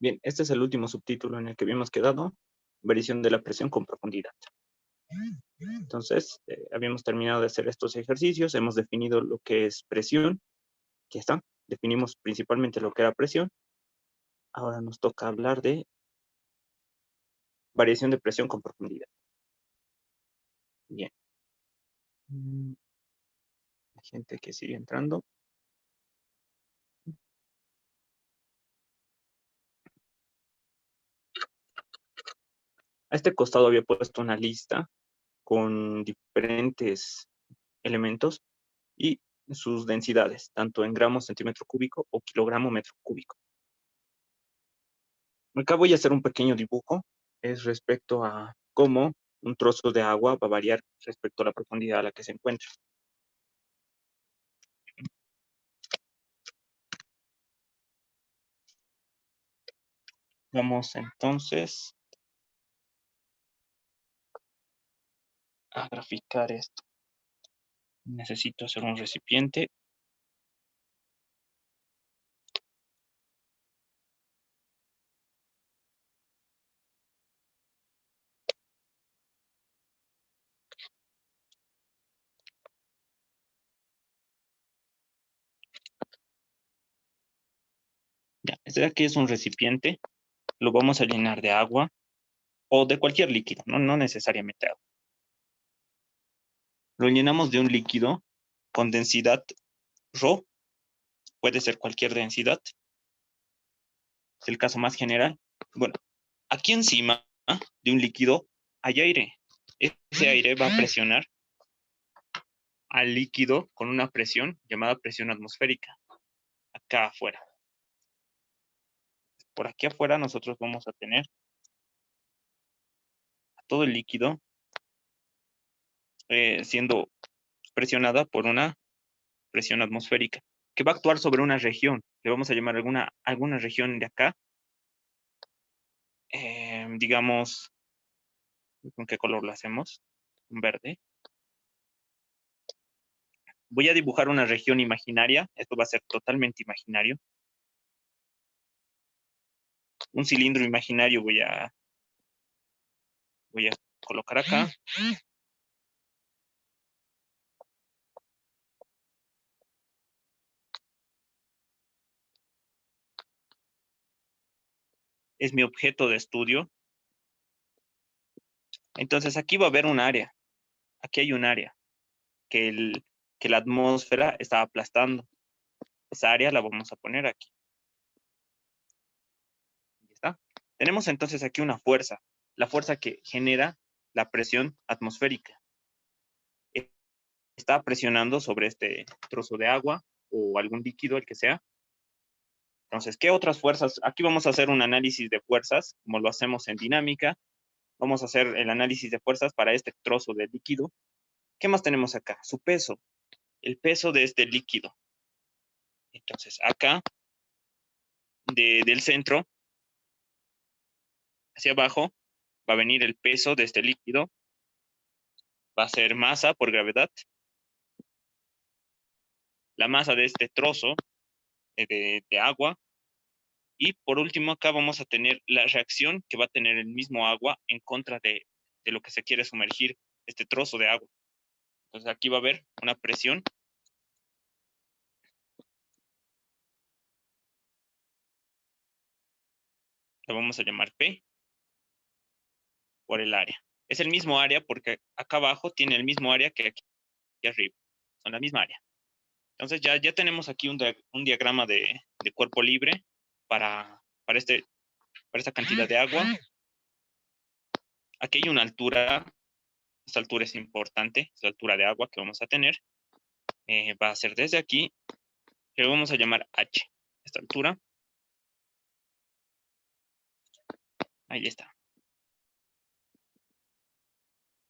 Bien, este es el último subtítulo en el que habíamos quedado, variación de la presión con profundidad. Entonces, habíamos terminado de hacer estos ejercicios, hemos definido lo que es presión, ya está, definimos principalmente lo que era presión. Ahora nos toca hablar de variación de presión con profundidad. Bien. Hay gente que sigue entrando. A este costado había puesto una lista con diferentes elementos y sus densidades, tanto en gramos centímetro cúbico o kilogramo metro cúbico. Acá voy a hacer un pequeño dibujo, es respecto a cómo un trozo de agua va a variar respecto a la profundidad a la que se encuentra. Vamos entonces a graficar esto. Necesito hacer un recipiente. Ya, este de aquí es un recipiente. Lo vamos a llenar de agua o de cualquier líquido, no necesariamente agua. Lo llenamos de un líquido con densidad ρ, puede ser cualquier densidad, es el caso más general. Bueno, aquí encima de un líquido hay aire. Ese aire va a presionar al líquido con una presión llamada presión atmosférica, acá afuera. Por aquí afuera nosotros vamos a tener todo el líquido siendo presionada por una presión atmosférica, que va a actuar sobre una región. Le vamos a llamar alguna región de acá. Digamos, ¿con qué color lo hacemos? Un verde. Voy a dibujar una región imaginaria. Esto va a ser totalmente imaginario. Un cilindro imaginario voy a colocar acá. Es mi objeto de estudio. Entonces aquí va a haber un área. Aquí hay un área que la atmósfera está aplastando. Esa área la vamos a poner aquí. Ahí está. Tenemos entonces aquí una fuerza. La fuerza que genera la presión atmosférica. Está presionando sobre este trozo de agua o algún líquido, el que sea. Entonces, ¿qué otras fuerzas? Aquí vamos a hacer un análisis de fuerzas, como lo hacemos en dinámica. Vamos a hacer el análisis de fuerzas para este trozo de líquido. ¿Qué más tenemos acá? Su peso, el peso de este líquido. Entonces, acá, del centro hacia abajo, va a venir el peso de este líquido. Va a ser masa por gravedad. La masa de este trozo de agua. Y por último, acá vamos a tener la reacción que va a tener el mismo agua en contra de lo que se quiere sumergir este trozo de agua. Entonces aquí va a haber una presión. La vamos a llamar P por el área. Es el mismo área porque acá abajo tiene el mismo área que aquí arriba. Son la misma área. Entonces ya tenemos aquí un diagrama de cuerpo libre para esta cantidad de agua. Aquí hay una altura. Esta altura es importante, es la altura de agua que vamos a tener. Va a ser desde aquí, le vamos a llamar H, esta altura. Ahí está.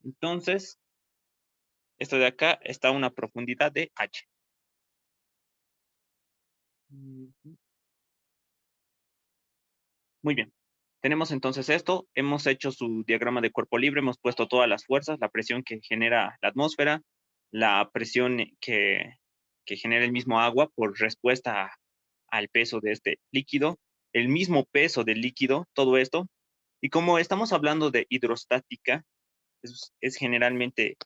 Entonces, esto de acá está a una profundidad de H. Muy bien. Tenemos entonces esto. Hemos hecho su diagrama de cuerpo libre. Hemos puesto todas las fuerzas, la presión que genera la atmósfera, la presión que genera el mismo agua por respuesta al peso de este líquido. el mismo peso del líquido, todo esto. Y como estamos hablando de hidrostática, es generalmente,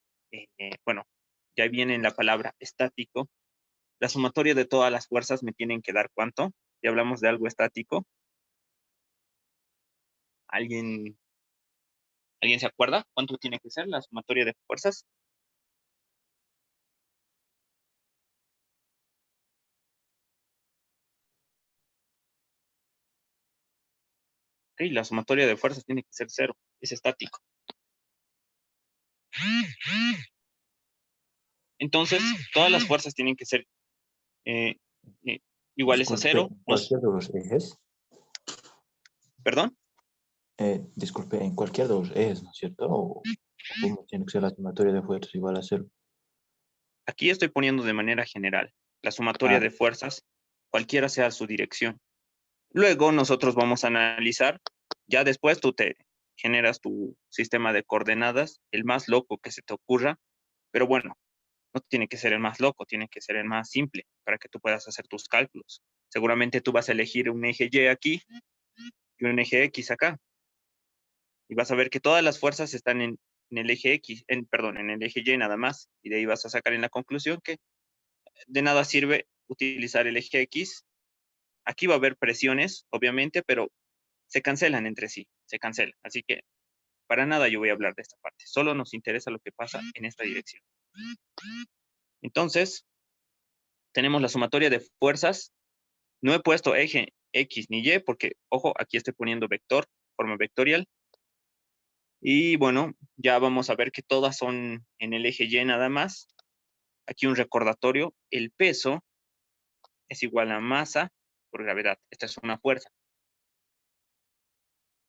bueno, ya viene en la palabra estático, la sumatoria de todas las fuerzas me tienen que dar ¿cuánto? Si hablamos de algo estático. ¿Alguien, ¿Alguien se acuerda cuánto tiene que ser la sumatoria de fuerzas? Sí, la sumatoria de fuerzas tiene que ser cero, es estático. Entonces, todas las fuerzas tienen que ser eh, eh, iguales a Disculpe, cero. ¿en cualquier de los ejes? ¿Perdón? Disculpe, en cualquier de los ejes, ¿no es cierto? ¿O cómo tiene que ser la sumatoria de fuerzas igual a cero? Aquí estoy poniendo de manera general la sumatoria Ah, de fuerzas, cualquiera sea su dirección. Luego nosotros vamos a analizar, ya después tú te generas tu sistema de coordenadas, el más loco que se te ocurra, pero bueno, no tiene que ser el más loco, tiene que ser el más simple para que tú puedas hacer tus cálculos. Seguramente tú vas a elegir un eje Y aquí y un eje X acá, y vas a ver que todas las fuerzas están en el eje X, perdón, en el eje Y nada más, y de ahí vas a sacar en la conclusión que de nada sirve utilizar el eje X. Aquí va a haber presiones, obviamente, pero se cancelan entre sí, se cancelan. Así que para nada yo voy a hablar de esta parte. Solo nos interesa lo que pasa en esta dirección. Entonces, tenemos la sumatoria de fuerzas. No he puesto eje X ni Y porque, ojo, aquí estoy poniendo vector, forma vectorial. Y bueno, ya vamos a ver que todas son en el eje Y nada más. Aquí un recordatorio, el peso es igual a masa por gravedad. Esta es una fuerza.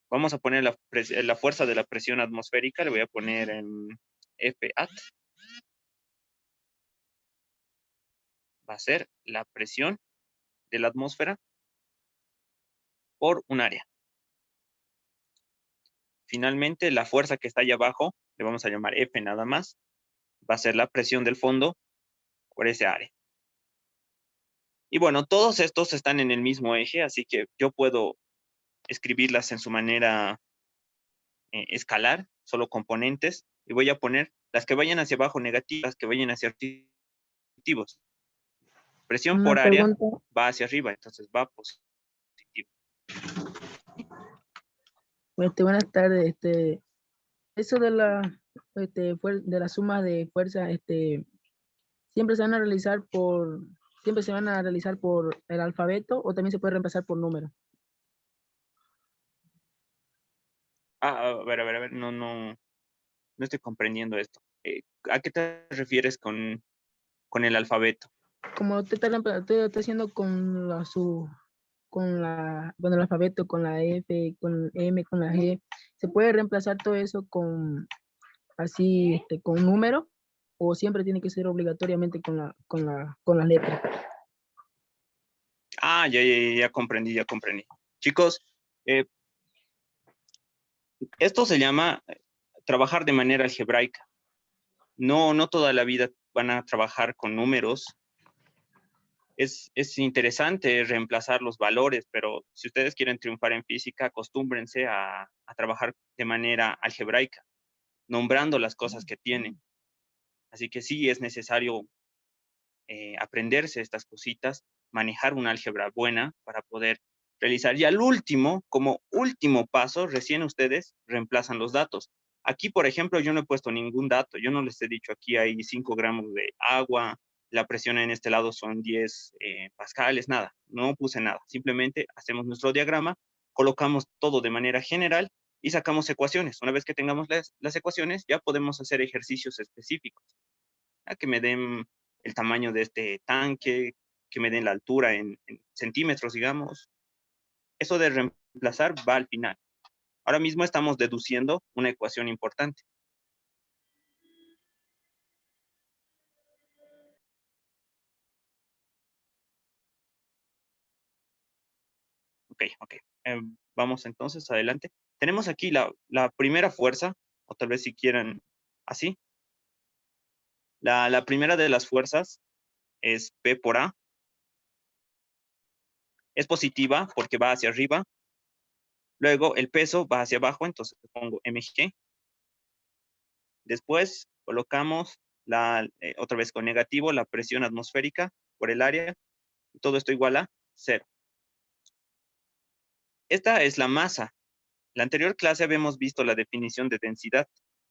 Vamos a poner la fuerza de la presión atmosférica, le voy a poner en FAT. Va a ser la presión de la atmósfera por un área. Finalmente, la fuerza que está allá abajo, le vamos a llamar F nada más, va a ser la presión del fondo por ese área. Y bueno, todos estos están en el mismo eje, así que yo puedo escribirlas en su manera escalar, solo componentes, y voy a poner las que vayan hacia abajo negativas, las que vayan hacia positivos. Presión Una por área pregunta, va hacia arriba, entonces va positivo. buenas tardes, eso de de la suma de fuerza, siempre se van a realizar siempre se van a realizar por el alfabeto o también se puede reemplazar por número. A ver, no estoy comprendiendo esto. ¿A qué te refieres con el alfabeto? Como usted está haciendo con el alfabeto, con la F, con M, con la G, ¿se puede reemplazar todo eso con número o siempre tiene que ser obligatoriamente con las letras? Ya comprendí, ya comprendí. Chicos, eh, esto se llama trabajar de manera algebraica. No toda la vida van a trabajar con números. Es interesante reemplazar los valores, pero si ustedes quieren triunfar en física, acostúmbrense a trabajar de manera algebraica, nombrando las cosas que tienen. Así que sí es necesario aprenderse estas cositas, manejar una álgebra buena para poder realizar. Y al último, como último paso, recién ustedes reemplazan los datos. Aquí, por ejemplo, yo no he puesto ningún dato. Yo no les he dicho aquí hay 5 gramos de agua, la presión en este lado son 10 pascales, nada. No puse nada. Simplemente hacemos nuestro diagrama, colocamos todo de manera general y sacamos ecuaciones. Una vez que tengamos las ecuaciones, ya podemos hacer ejercicios específicos. A que me den el tamaño de este tanque, que me den la altura en centímetros, digamos. Eso de reemplazar va al final. Ahora mismo estamos deduciendo una ecuación importante. Ok. Vamos entonces adelante. Tenemos aquí la primera fuerza, o tal vez si quieran así. La primera de las fuerzas es P por A. es positiva porque va hacia arriba. Luego el peso va hacia abajo, entonces pongo mg. Después colocamos otra vez con negativo la presión atmosférica por el área. Y todo esto igual a 0. Esta es la masa. La anterior clase habíamos visto la definición de densidad.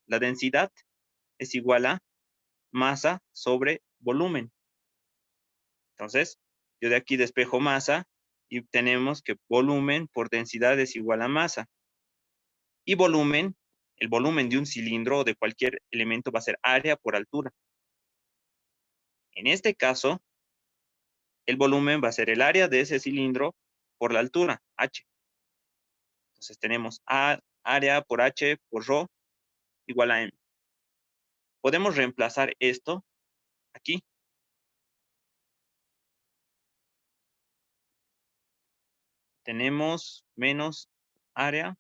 La densidad es igual a masa sobre volumen. Entonces, yo de aquí despejo masa y tenemos que volumen por densidad es igual a masa. Y volumen, el volumen de un cilindro o de cualquier elemento va a ser área por altura. En este caso, el volumen va a ser el área de ese cilindro por la altura, h. Entonces tenemos área por h por ρ igual a m. Podemos reemplazar esto aquí. Tenemos menos área,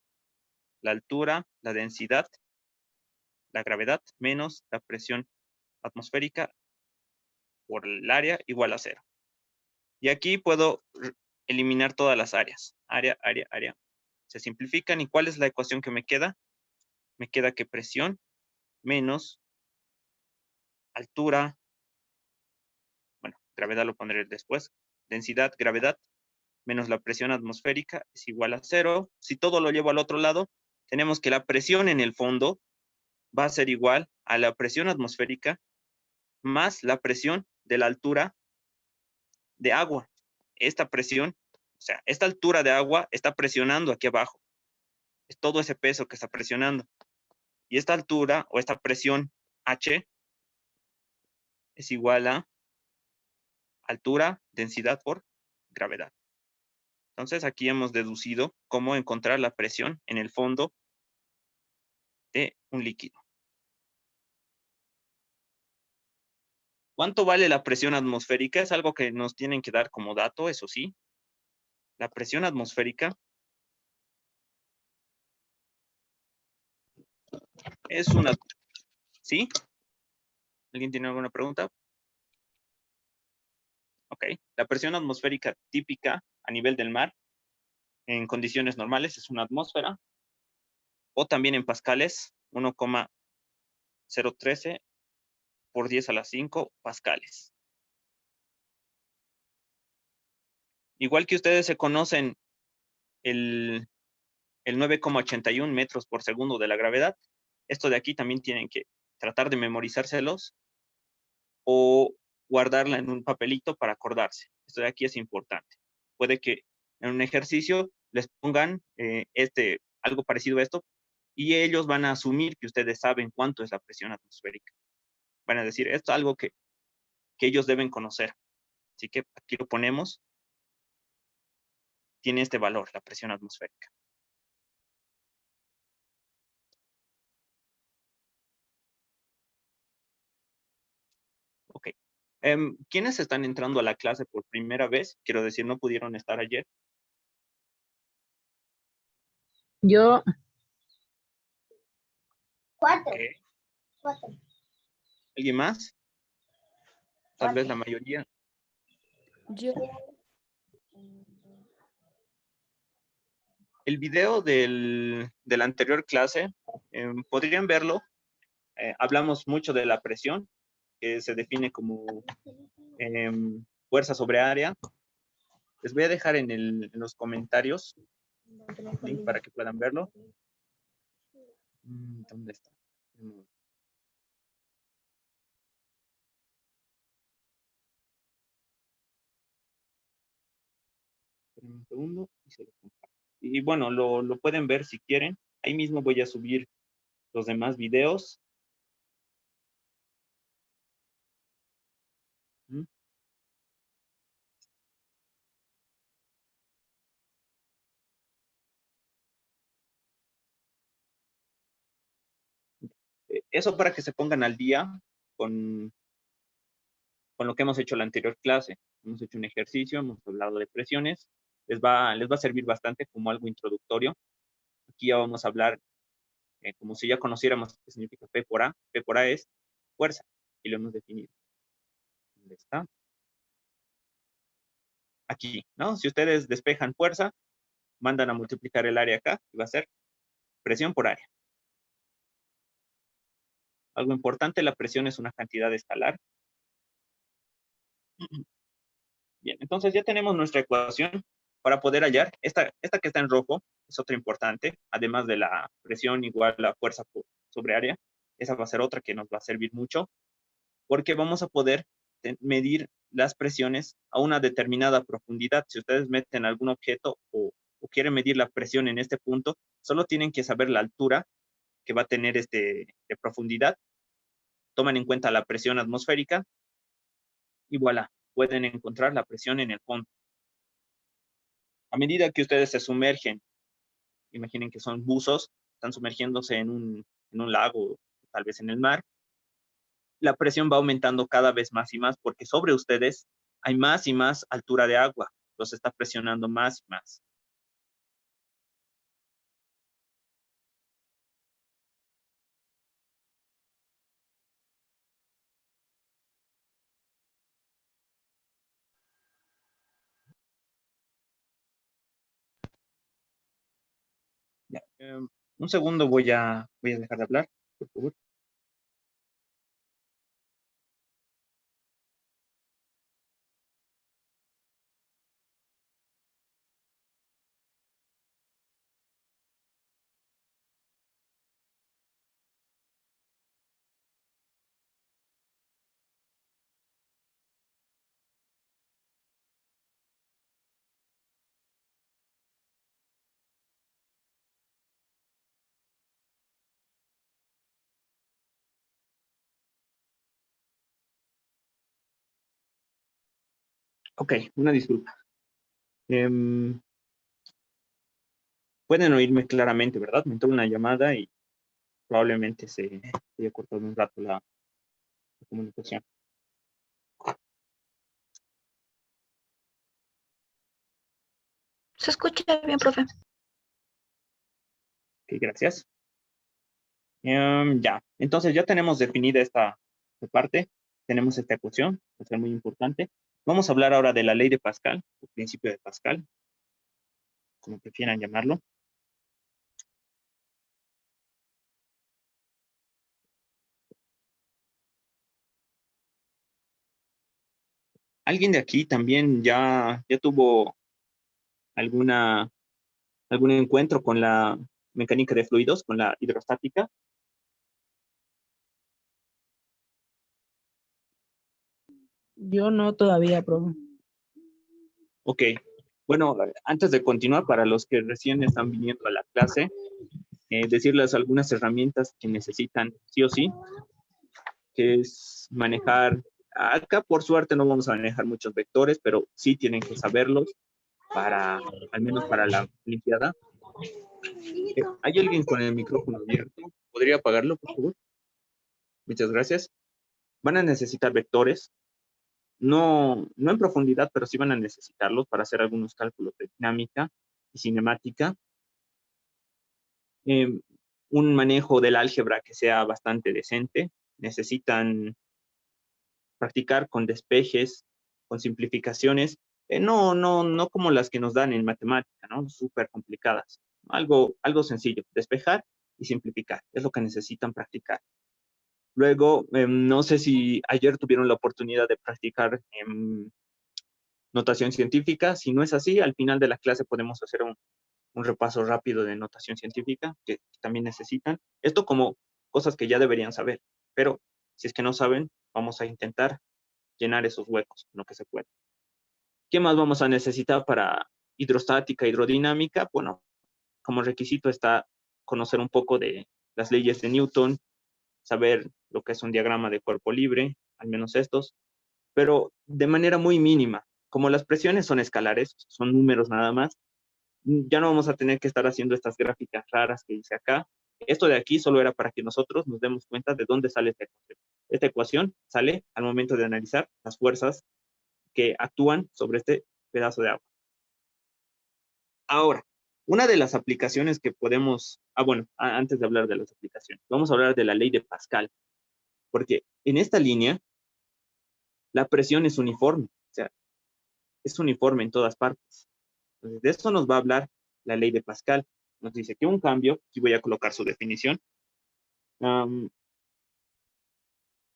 la altura, la densidad, la gravedad, menos la presión atmosférica por el área igual a 0. Y aquí puedo eliminar todas las áreas. Área, área, área. Se simplifican. ¿Y cuál es la ecuación que me queda? Me queda que presión menos altura, bueno, gravedad lo pondré después, densidad, gravedad, menos la presión atmosférica es igual a 0. Si todo lo llevo al otro lado, tenemos que la presión en el fondo va a ser igual a la presión atmosférica más la presión de la altura de agua. Esta presión, o sea, esta altura de agua está presionando aquí abajo. Es todo ese peso que está presionando. Y esta altura o esta presión H es igual a altura, densidad por gravedad. Entonces aquí hemos deducido cómo encontrar la presión en el fondo de un líquido. ¿Cuánto vale la presión atmosférica? Es algo que nos tienen que dar como dato, eso sí. La presión atmosférica es una... ¿Sí? ¿Alguien tiene alguna pregunta? Ok. La presión atmosférica típica a nivel del mar en condiciones normales es una atmósfera, o también en pascales, 1,013 por 10 a la 5 pascales. Igual que ustedes se conocen el 9,81 metros por segundo de la gravedad, esto de aquí también tienen que tratar de memorizárselos o guardarla en un papelito para acordarse. Esto de aquí es importante. Puede que en un ejercicio les pongan algo parecido a esto y ellos van a asumir que ustedes saben cuánto es la presión atmosférica. Van a decir, esto es algo que ellos deben conocer. Así que aquí lo ponemos. Tiene este valor, la presión atmosférica. Ok. ¿Quiénes están entrando a la clase por primera vez? Quiero decir, no pudieron estar ayer. Yo, 4. Ok. 4. ¿Alguien más? Tal vez la mayoría. Yo. El video de la anterior clase, podrían verlo. Hablamos mucho de la presión, que se define como fuerza sobre área. Les voy a dejar en los comentarios el link para que puedan verlo. ¿Dónde está? Un segundo y se lo comparto. Y bueno, lo pueden ver si quieren. Ahí mismo voy a subir los demás videos. Eso para que se pongan al día con lo que hemos hecho la anterior clase. Hemos hecho un ejercicio, hemos hablado de presiones. Les va a servir bastante como algo introductorio. Aquí ya vamos a hablar como si ya conociéramos qué significa P por A. P por A es fuerza y lo hemos definido. ¿Dónde está? aquí, ¿no? Si ustedes despejan fuerza, mandan a multiplicar el área acá y va a ser presión por área. Algo importante, la presión es una cantidad escalar. Bien, entonces ya tenemos nuestra ecuación para poder hallar. Esta que está en rojo es otra importante, además de la presión igual a fuerza sobre área. Esa va a ser otra que nos va a servir mucho, porque vamos a poder medir las presiones a una determinada profundidad. Si ustedes meten algún objeto o quieren medir la presión en este punto, solo tienen que saber la altura que va a tener de profundidad. Toman en cuenta la presión atmosférica y voilà, pueden encontrar la presión en el fondo. A medida que ustedes se sumergen, imaginen que son buzos, están sumergiéndose en un lago, tal vez en el mar, la presión va aumentando cada vez más y más porque sobre ustedes hay más y más altura de agua, los está presionando más y más. Ya, un segundo voy a dejar de hablar, por favor. Ok, una disculpa. Pueden oírme claramente, ¿verdad? Me entró una llamada y probablemente se haya cortado un rato la comunicación. Se escucha bien, profe. Ok, gracias. Ya, entonces ya tenemos definida esta parte, tenemos esta ecuación, que es muy importante. Vamos a hablar ahora de la ley de Pascal, el principio de Pascal, como prefieran llamarlo. ¿Alguien de aquí también ya tuvo algún encuentro con la mecánica de fluidos, con la hidrostática? Yo no todavía, profe. Ok, bueno, antes de continuar, para los que recién están viniendo a la clase, decirles algunas herramientas que necesitan sí o sí, que es manejar, acá por suerte no vamos a manejar muchos vectores, pero sí tienen que saberlos al menos para la Olimpiada. ¿Hay alguien con el micrófono abierto? ¿Podría apagarlo, por favor? Muchas gracias. Van a necesitar vectores, no en profundidad, pero sí van a necesitarlos para hacer algunos cálculos de dinámica y cinemática. Un manejo del álgebra que sea bastante decente. Necesitan practicar con despejes, con simplificaciones, no como las que nos dan en matemática, ¿no? Súper complicadas. Algo sencillo, despejar y simplificar, es lo que necesitan practicar. Luego, no sé si ayer tuvieron la oportunidad de practicar notación científica. Si no es así, al final de la clase podemos hacer un repaso rápido de notación científica que también necesitan. Esto como cosas que ya deberían saber, pero si es que no saben, vamos a intentar llenar esos huecos, lo que se puede. ¿Qué más vamos a necesitar para hidrostática, hidrodinámica? Bueno, como requisito está conocer un poco de las leyes de Newton, saber lo que es un diagrama de cuerpo libre, al menos estos, pero de manera muy mínima. Como las presiones son escalares, son números nada más, ya no vamos a tener que estar haciendo estas gráficas raras que hice acá. Esto de aquí solo era para que nosotros nos demos cuenta de dónde sale esta ecuación. Esta ecuación sale al momento de analizar las fuerzas que actúan sobre este pedazo de agua. Ahora, una de las aplicaciones que podemos, bueno, antes de hablar de las aplicaciones, vamos a hablar de la ley de Pascal, porque en esta línea la presión es uniforme, o sea, es uniforme en todas partes. Entonces, de eso nos va a hablar la ley de Pascal. Nos dice que un cambio, aquí voy a colocar su definición,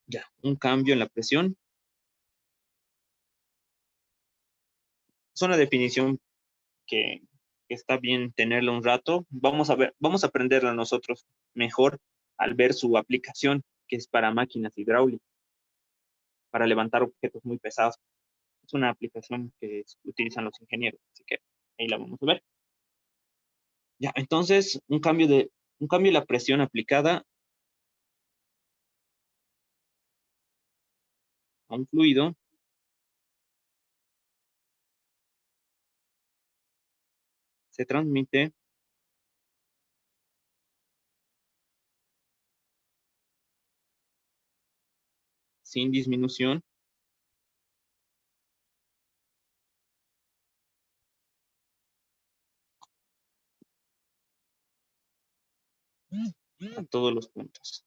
ya, un cambio en la presión. Es una definición que está bien tenerla un rato. Vamos a ver, vamos a aprenderla nosotros mejor al ver su aplicación, que es para máquinas hidráulicas, para levantar objetos muy pesados. Es una aplicación que utilizan los ingenieros, así que ahí la vamos a ver. Ya, entonces, un cambio en la presión aplicada a un fluido se transmite sin disminución a todos los puntos.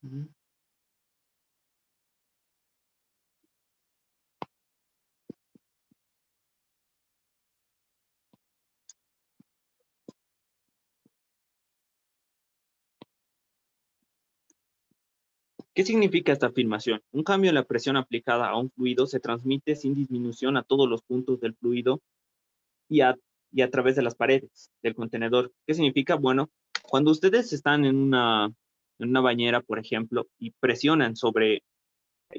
Ujú. ¿Qué significa esta afirmación? Un cambio en la presión aplicada a un fluido se transmite sin disminución a todos los puntos del fluido y a través de las paredes del contenedor. ¿Qué significa? Bueno, cuando ustedes están en una bañera, por ejemplo, y presionan sobre,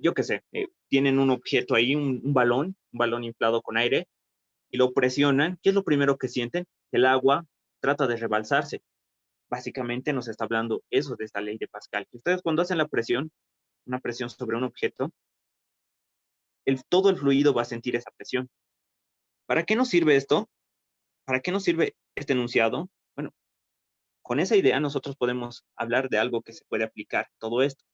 yo qué sé, tienen un objeto ahí, un balón inflado con aire, y lo presionan, ¿qué es lo primero que sienten? El agua trata de rebalsarse. Básicamente nos está hablando eso de esta ley de Pascal. Que ustedes cuando hacen la presión, una presión sobre un objeto, todo el fluido va a sentir esa presión. ¿Para qué nos sirve esto? ¿Para qué nos sirve este enunciado? Bueno, con esa idea nosotros podemos hablar de algo que se puede aplicar todo esto.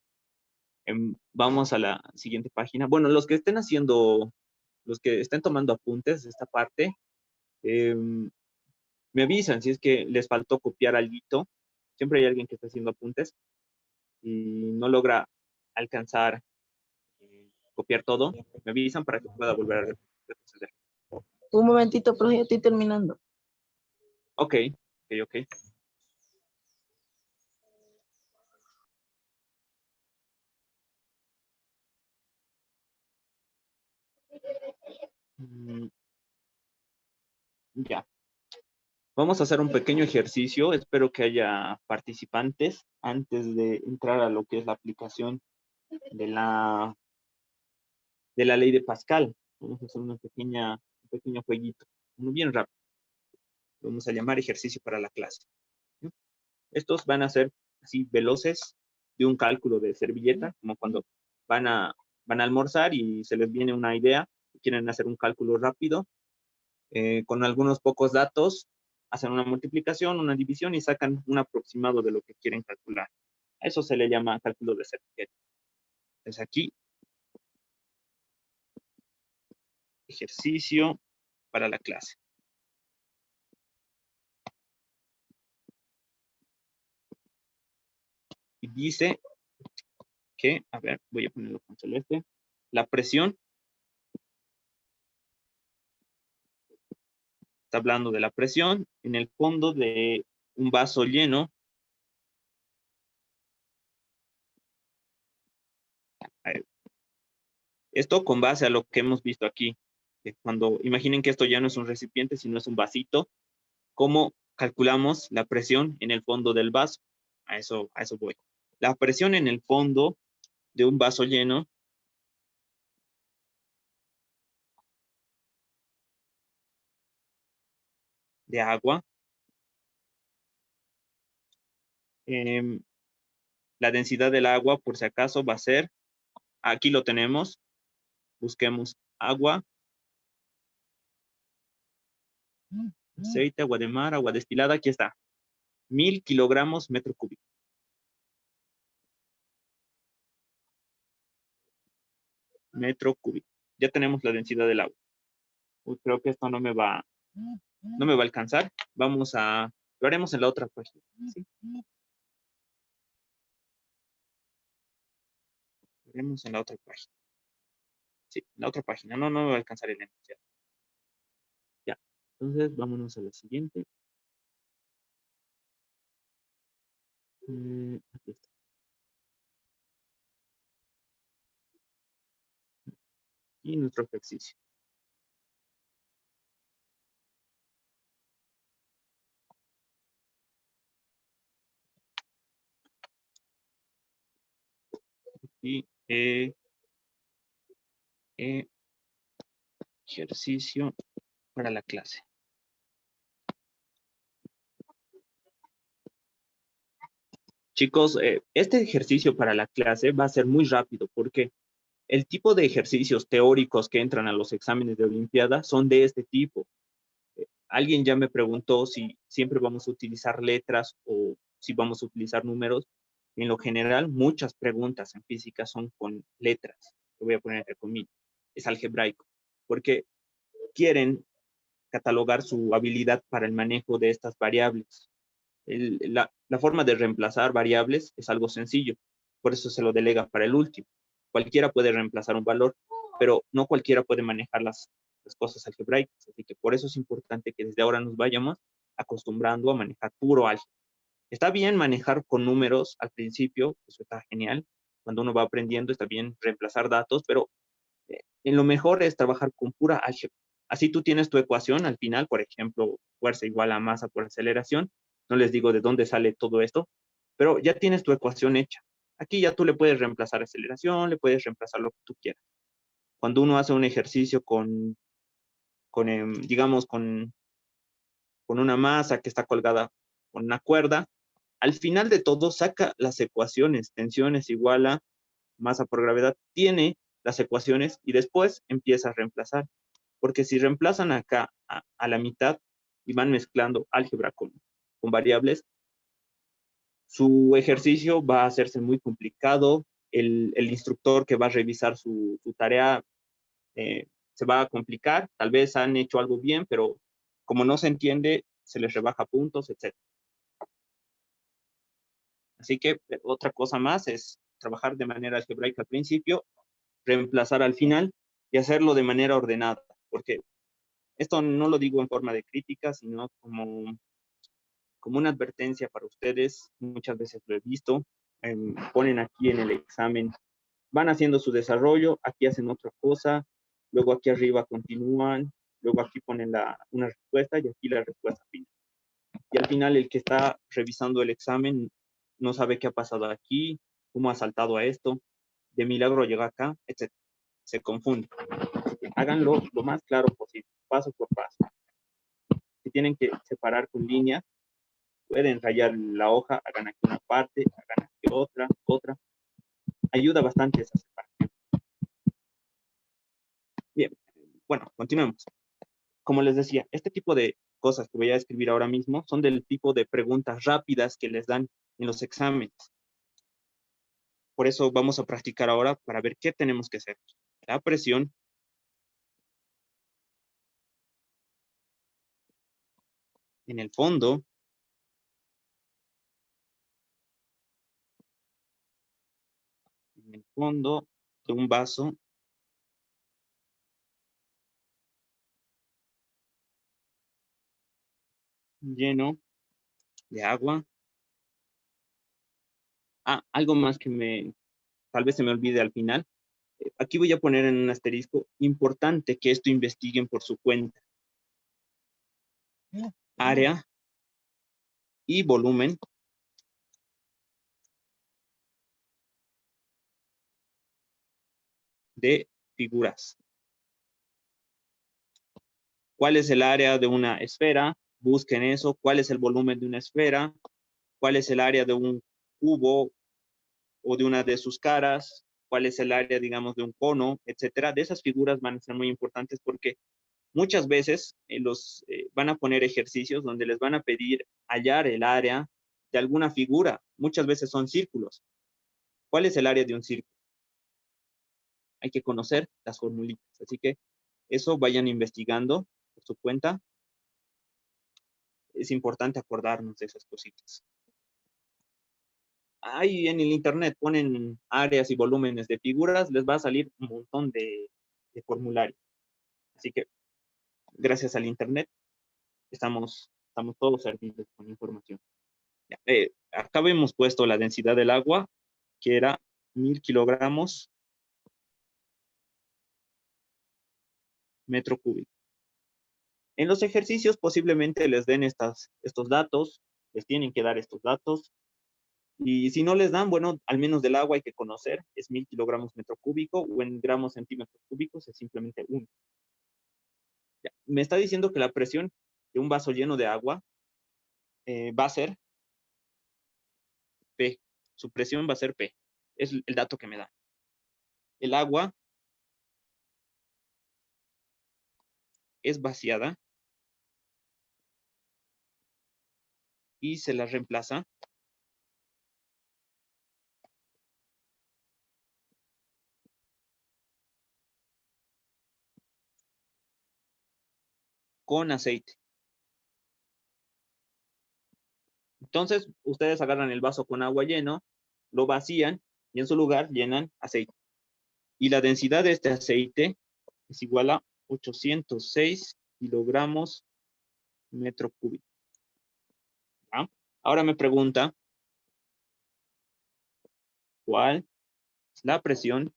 Vamos a la siguiente página. Bueno, los que estén tomando apuntes de esta parte, me avisan si es que les faltó copiar algo. Siempre hay alguien que está haciendo apuntes y no logra alcanzar copiar todo. Me avisan para que pueda volver a retroceder. Un momentito, profe, estoy terminando. Ok. Ya. Vamos a hacer un pequeño ejercicio. Espero que haya participantes antes de entrar a lo que es la aplicación de la ley de Pascal. Vamos a hacer un pequeño jueguito, uno bien rápido. Vamos a llamar ejercicio para la clase. Estos van a ser así veloces de un cálculo de servilleta, como cuando van a almorzar y se les viene una idea, quieren hacer un cálculo rápido, con algunos pocos datos, hacen una multiplicación, una división y sacan un aproximado de lo que quieren calcular. A eso se le llama cálculo de servilleta. Entonces aquí, ejercicio para la clase. Y dice que, a ver, voy a ponerlo con celeste, la presión, está hablando de la presión en el fondo de un vaso lleno. Esto con base a lo que hemos visto aquí. Cuando imaginen que esto ya no es un recipiente, sino es un vasito, ¿cómo calculamos la presión en el fondo del vaso? A eso voy. La presión en el fondo de un vaso lleno de agua, la densidad del agua, por si acaso, va a ser, aquí lo tenemos, busquemos agua, aceite, agua de mar, agua destilada, aquí está, 1000 kilogramos metro cúbico. metro cúbico. Ya tenemos la densidad del agua. Uy, creo que esto no me va a alcanzar. Lo haremos en la otra página. ¿Sí? Lo haremos en la otra página. Sí, en la otra página. No me va a alcanzar el enunciado. Ya. Entonces, vámonos a la siguiente. Aquí está. Y nuestro ejercicio. Y ejercicio para la clase. Chicos, este ejercicio para la clase va a ser muy rápido porque el tipo de ejercicios teóricos que entran a los exámenes de Olimpiada son de este tipo. Alguien ya me preguntó si siempre vamos a utilizar letras o si vamos a utilizar números. En lo general, muchas preguntas en física son con letras. Lo voy a poner entre comillas. Es algebraico. Porque quieren catalogar su habilidad para el manejo de estas variables. La forma de reemplazar variables es algo sencillo. Por eso se lo delega para el último. Cualquiera puede reemplazar un valor, pero no cualquiera puede manejar las cosas algebraicas. Así que por eso es importante que desde ahora nos vayamos acostumbrando a manejar puro álgebra. Está bien manejar con números al principio, eso está genial. Cuando uno va aprendiendo está bien reemplazar datos, pero en lo mejor es trabajar con pura álgebra. Así tú tienes tu ecuación al final, por ejemplo, fuerza igual a masa por aceleración. No les digo de dónde sale todo esto, pero ya tienes tu ecuación hecha. Aquí ya tú le puedes reemplazar aceleración, le puedes reemplazar lo que tú quieras. Cuando uno hace un ejercicio digamos, con una masa que está colgada con una cuerda, al final de todo saca las ecuaciones. Tensión es igual a masa por gravedad, tiene las ecuaciones y después empieza a reemplazar. Porque si reemplazan acá a la mitad y van mezclando álgebra con variables, su ejercicio va a hacerse muy complicado. El instructor que va a revisar su tarea se va a complicar. Tal vez han hecho algo bien, pero como no se entiende, se les rebaja puntos, etc. Así que otra cosa más es trabajar de manera algebraica al principio, reemplazar al final y hacerlo de manera ordenada, porque esto no lo digo en forma de crítica, sino como una advertencia para ustedes. Muchas veces lo he visto. Ponen aquí en el examen, van haciendo su desarrollo, aquí hacen otra cosa, luego aquí arriba continúan, luego aquí ponen una respuesta y aquí la respuesta final. Y al final el que está revisando el examen no sabe qué ha pasado aquí, cómo ha saltado a esto, de milagro llega acá, etc. Se confunde. Háganlo lo más claro posible, paso por paso. Si tienen que separar con líneas, pueden rayar la hoja, hagan aquí una parte, hagan aquí otra. Ayuda bastante esa separación. Bien, bueno, continuemos. Como les decía, este tipo de cosas que voy a escribir ahora mismo son del tipo de preguntas rápidas que les dan en los exámenes. Por eso vamos a practicar ahora para ver qué tenemos que hacer. La presión en el fondo de un vaso lleno de agua. Algo más que tal vez se me olvide al final. Aquí voy a poner en un asterisco, importante que esto investiguen por su cuenta. Área y volumen de figuras. ¿Cuál es el área de una esfera? Busquen eso. ¿Cuál es el volumen de una esfera? ¿Cuál es el área de un cubo o de una de sus caras? ¿Cuál es el área, digamos, de un cono, etcétera? De esas figuras van a ser muy importantes porque muchas veces van a poner ejercicios donde les van a pedir hallar el área de alguna figura. Muchas veces son círculos. ¿Cuál es el área de un círculo? hay que conocer las formulitas. Así que eso vayan investigando por su cuenta. Es importante acordarnos de esas cositas. Ahí en el internet ponen áreas y volúmenes de figuras, les va a salir un montón de formularios. Así que gracias al internet estamos todos servidos con información. Ya, acá hemos puesto la densidad del agua, que era 1000 kilogramos metro cúbico. En los ejercicios posiblemente les den estos datos, les tienen que dar estos datos, y si no les dan, bueno, al menos del agua hay que conocer, es 1000 kilogramos metro cúbico, o en gramos centímetros cúbicos es simplemente 1. Ya, me está diciendo que la presión de un vaso lleno de agua va a ser P, su presión va a ser P, es el dato que me da. El agua es vaciada y se la reemplaza con aceite. Entonces, ustedes agarran el vaso con agua lleno, lo vacían y en su lugar llenan aceite. Y la densidad de este aceite es igual a 806 kilogramos metro cúbico. ¿Ya? Ahora me pregunta, ¿cuál es la presión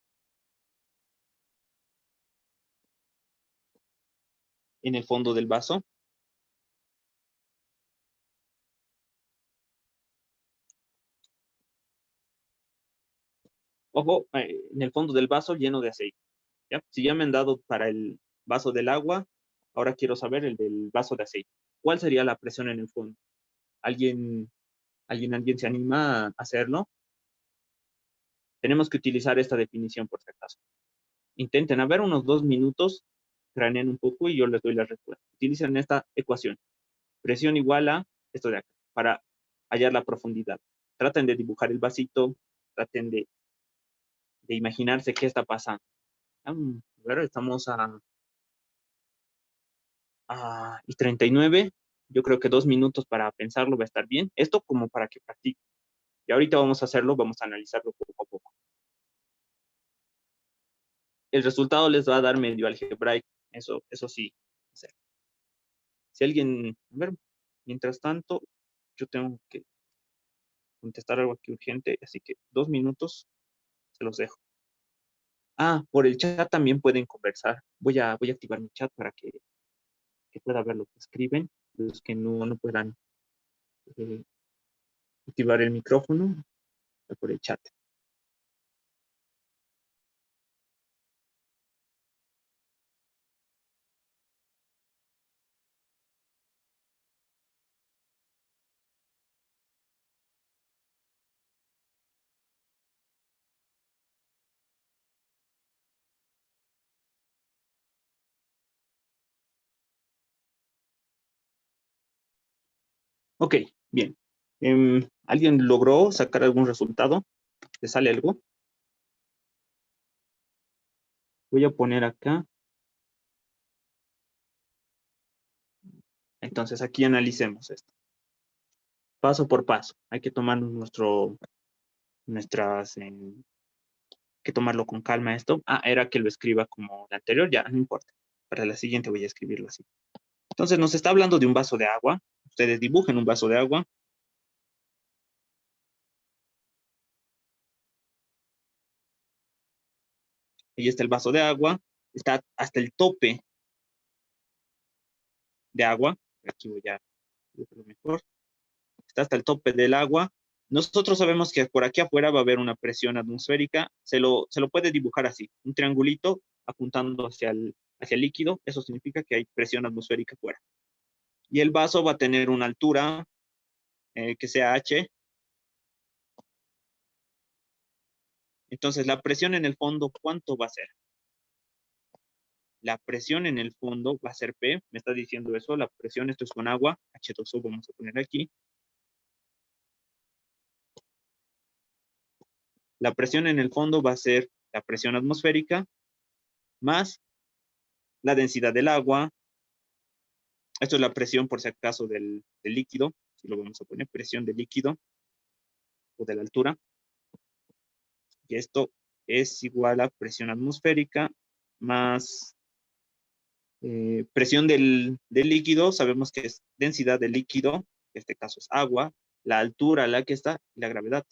en el fondo del vaso? Ojo, en el fondo del vaso lleno de aceite. ¿Ya? Si ya me han dado para el vaso del agua, ahora quiero saber el del vaso de aceite. ¿Cuál sería la presión en el fondo? ¿Alguien se anima a hacerlo? Tenemos que utilizar esta definición por si acaso. Intenten, a ver, unos 2 minutos, craneen un poco y yo les doy la respuesta. Utilicen esta ecuación. Presión igual a esto de acá, para hallar la profundidad. Traten de dibujar el vasito, traten de imaginarse qué está pasando. A ver, estamos y 39. Yo creo que 2 minutos para pensarlo va a estar bien. Esto como para que practiquen. Y ahorita vamos a hacerlo, vamos a analizarlo poco a poco. El resultado les va a dar medio algebraico. Eso sí. Si alguien, a ver, mientras tanto, yo tengo que contestar algo aquí urgente, así que 2 minutos se los dejo. Por el chat también pueden conversar. Voy a activar mi chat para que pueda ver lo que escriben. Los que no puedan eh, activar el micrófono por el chat. Ok, bien. ¿Alguien logró sacar algún resultado? ¿Te sale algo? Voy a poner acá. Entonces aquí analicemos esto. Paso por paso. Hay que tomar que tomarlo con calma esto. Era que lo escriba como la anterior, ya, no importa. Para la siguiente voy a escribirlo así. Entonces nos está hablando de un vaso de agua. Ustedes dibujen un vaso de agua. Ahí está el vaso de agua. Está hasta el tope de agua. Aquí voy a verlo mejor. Está hasta el tope del agua. Nosotros sabemos que por aquí afuera va a haber una presión atmosférica. Se lo puede dibujar así. Un triangulito apuntando hacia el líquido. Eso significa que hay presión atmosférica afuera. Y el vaso va a tener una altura que sea H. Entonces, la presión en el fondo, ¿cuánto va a ser? La presión en el fondo va a ser P, me está diciendo eso, la presión, esto es con agua, H2O vamos a poner aquí. La presión en el fondo va a ser la presión atmosférica, más la densidad del agua. Esto es la presión, por si acaso, del líquido. Si lo vamos a poner, presión del líquido o de la altura. Y esto es igual a presión atmosférica más presión del líquido. Sabemos que es densidad del líquido, en este caso es agua, la altura a la que está y la gravedad.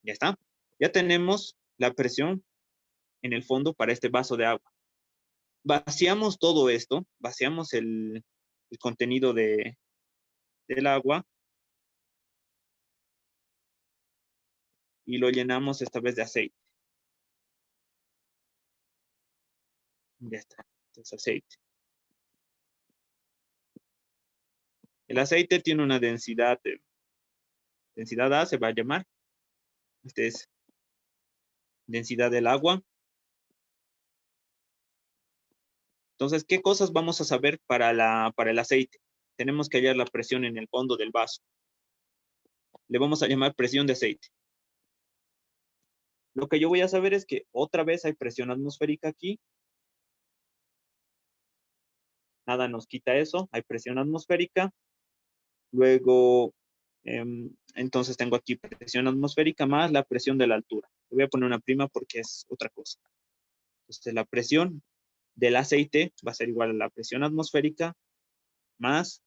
Ya está. Ya tenemos la presión en el fondo para este vaso de agua. Vaciamos todo esto, vaciamos el contenido del agua y lo llenamos esta vez de aceite. Ya está, es aceite. El aceite tiene una densidad A, se va a llamar. Este es densidad del agua. Entonces, ¿qué cosas vamos a saber para el aceite? Tenemos que hallar la presión en el fondo del vaso. Le vamos a llamar presión de aceite. Lo que yo voy a saber es que otra vez hay presión atmosférica aquí. Nada nos quita eso. Hay presión atmosférica. Luego, entonces tengo aquí presión atmosférica más la presión de la altura. Le voy a poner una prima porque es otra cosa. Entonces, la presión del aceite va a ser igual a la presión atmosférica más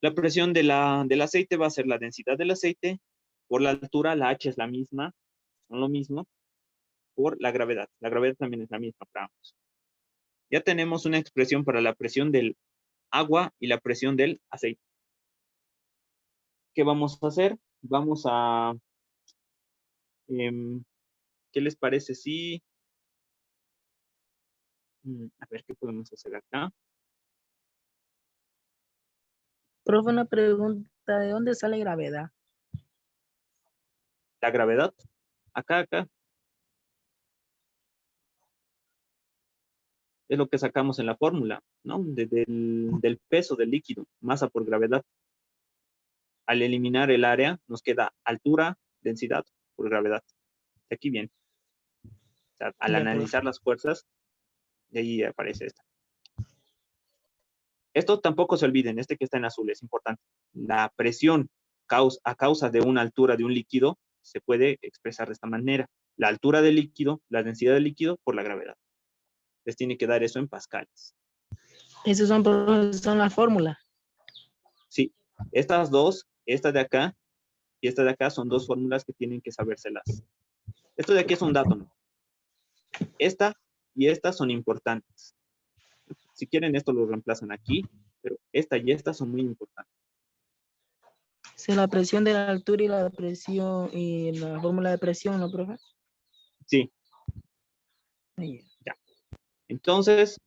la presión del aceite va a ser la densidad del aceite por la altura, la H es la misma, son lo mismo, por la gravedad. La gravedad también es la misma para ambos. Ya tenemos una expresión para la presión del agua y la presión del aceite. ¿Qué vamos a hacer? Vamos a... ¿qué les parece si... a ver, ¿qué podemos hacer acá? Profe, una pregunta, ¿de dónde sale gravedad? La gravedad. Acá. Es lo que sacamos en la fórmula, ¿no? Del peso del líquido, masa por gravedad. Al eliminar el área, nos queda altura, densidad por gravedad. De aquí viene. O sea, al Ya, analizar las fuerzas, de ahí aparece esta. Esto tampoco se olviden, este que está en azul es importante. La presión a causa de una altura de un líquido se puede expresar de esta manera. La altura del líquido, la densidad del líquido por la gravedad. Les tiene que dar eso en pascales. Esas son las fórmulas. Sí, estas dos, esta de acá y esta de acá son dos fórmulas que tienen que sabérselas. Esto de aquí es un dato, ¿no? Esta y esta son importantes. Si quieren, esto lo reemplazan aquí, pero esta y esta son muy importantes. Si la presión de la altura y la presión y la fórmula de presión, ¿no, profe? Sí. Ahí. Ya. Entonces,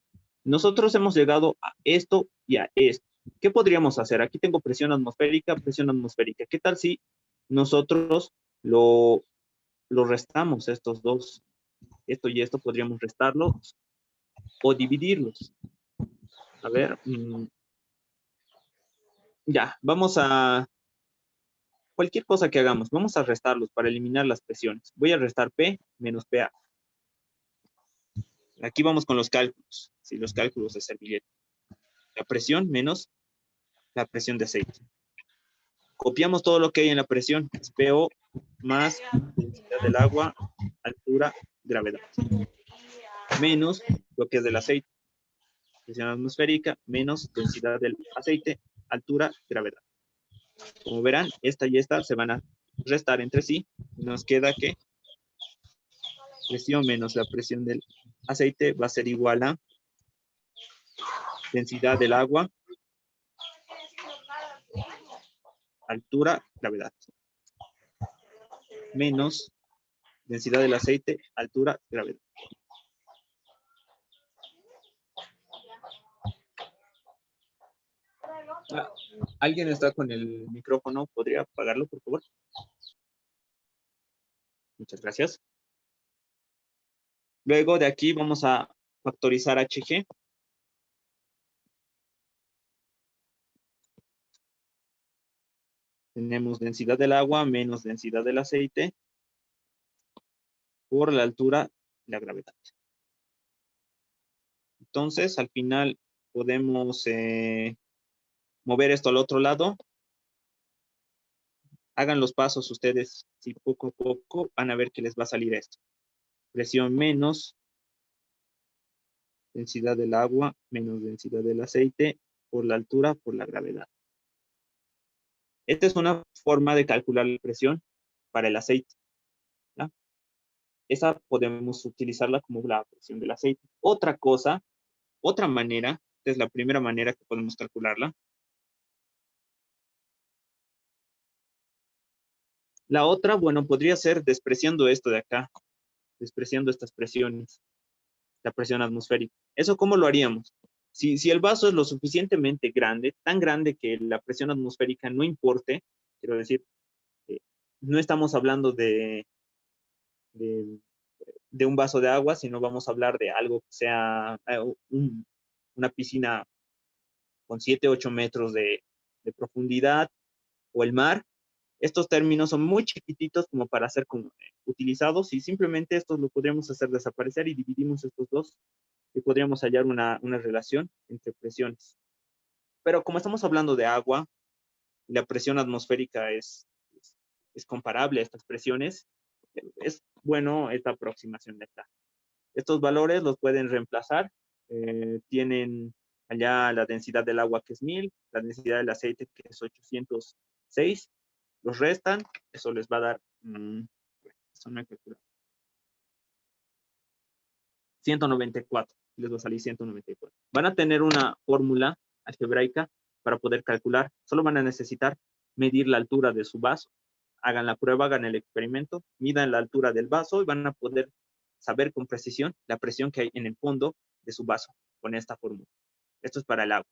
nosotros hemos llegado a esto y a esto. ¿Qué podríamos hacer? Aquí tengo presión atmosférica, presión atmosférica. ¿Qué tal si nosotros lo restamos estos dos? Esto y esto podríamos restarlos o dividirlos. A ver. Ya, vamos a... Cualquier cosa que hagamos, vamos a restarlos para eliminar las presiones. Voy a restar P menos PA. Aquí vamos con los cálculos. Sí, los cálculos de servilleta. La presión menos la presión de aceite. Copiamos todo lo que hay en la presión. Es PO más densidad del agua, altura, gravedad. Menos lo que es del aceite. Presión atmosférica menos densidad del aceite, altura, gravedad. Como verán, esta y esta se van a restar entre sí. Nos queda que presión menos la presión del aceite va a ser igual a densidad del agua, altura, gravedad. Menos densidad del aceite, altura, gravedad. ¿Alguien está con el micrófono? ¿Podría apagarlo, por favor? Muchas gracias. Luego de aquí vamos a factorizar HG. Tenemos densidad del agua menos densidad del aceite por la altura y la gravedad. Entonces, al final podemos mover esto al otro lado. Hagan los pasos ustedes, si poco a poco van a ver que les va a salir esto. Presión menos densidad del agua menos densidad del aceite por la altura por la gravedad. Esta es una forma de calcular la presión para el aceite, ¿ya? Esa podemos utilizarla como la presión del aceite. Otra cosa, otra manera, esta es la primera manera que podemos calcularla. La otra, bueno, podría ser despreciando esto de acá, despreciando estas presiones, la presión atmosférica. ¿Eso cómo lo haríamos? Si el vaso es lo suficientemente grande, tan grande que la presión atmosférica no importe, quiero decir, no estamos hablando de, de un vaso de agua, sino vamos a hablar de algo que sea una piscina con 7, 8 metros de profundidad o el mar. Estos términos son muy chiquititos como para ser utilizados y simplemente estos lo podríamos hacer desaparecer y dividimos estos dos y podríamos hallar una relación entre presiones. Pero como estamos hablando de agua, la presión atmosférica es comparable a estas presiones, es bueno esta aproximación de acá. Estos valores los pueden reemplazar. Tienen allá la densidad del agua que es 1000, la densidad del aceite que es 806. Los restan, eso les va a dar, eso no hay que calcular, 194. Les va a salir 194. Van a tener una fórmula algebraica para poder calcular. Solo van a necesitar medir la altura de su vaso. Hagan la prueba, hagan el experimento, midan la altura del vaso y van a poder saber con precisión la presión que hay en el fondo de su vaso con esta fórmula. Esto es para el agua.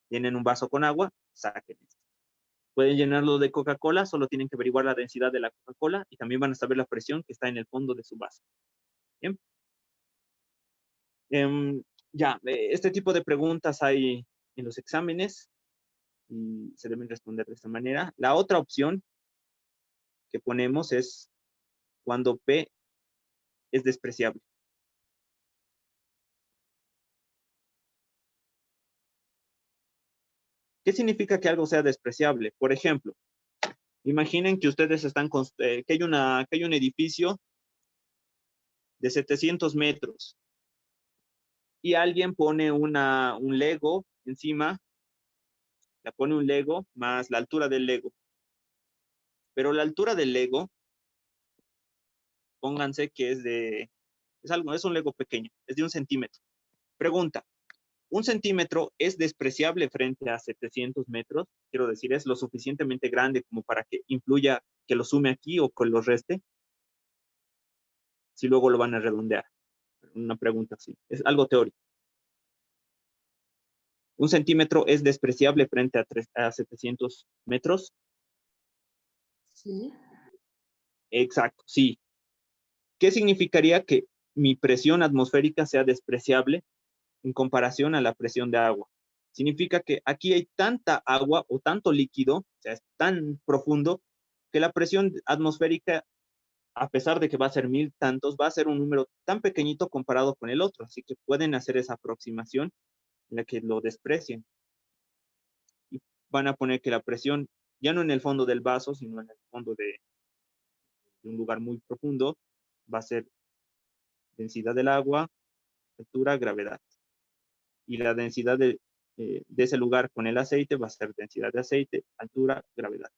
Tienen un vaso con agua, saquen esto. Pueden llenarlo de Coca-Cola, solo tienen que averiguar la densidad de la Coca-Cola y también van a saber la presión que está en el fondo de su vaso. ¿Bien? Ya, este tipo de preguntas hay en los exámenes y se deben responder de esta manera. La otra opción que ponemos es cuando P es despreciable. ¿Qué significa que algo sea despreciable? Por ejemplo, imaginen que ustedes están, que hay un edificio de 700 metros y alguien pone un Lego encima, le pone un Lego más la altura del Lego. Pero la altura del Lego, pónganse que es un Lego pequeño, es de 1 centímetro. Pregunta, ¿1 centímetro es despreciable frente a 700 metros? Quiero decir, ¿es lo suficientemente grande como para que influya que lo sume aquí o que lo reste? Si luego lo van a redondear. Una pregunta así, es algo teórico. ¿1 centímetro es despreciable frente a 700 metros? Sí. Exacto, sí. ¿Qué significaría que mi presión atmosférica sea despreciable en comparación a la presión de agua? Significa que aquí hay tanta agua o tanto líquido, o sea, es tan profundo, que la presión atmosférica, a pesar de que va a ser 1000 tantos, va a ser un número tan pequeñito comparado con el otro. Así que pueden hacer esa aproximación en la que lo desprecien. Y van a poner que la presión, ya no en el fondo del vaso, sino en el fondo de un lugar muy profundo, va a ser densidad del agua, altura, gravedad. Y la densidad de ese lugar con el aceite va a ser densidad de aceite, altura, gravedad.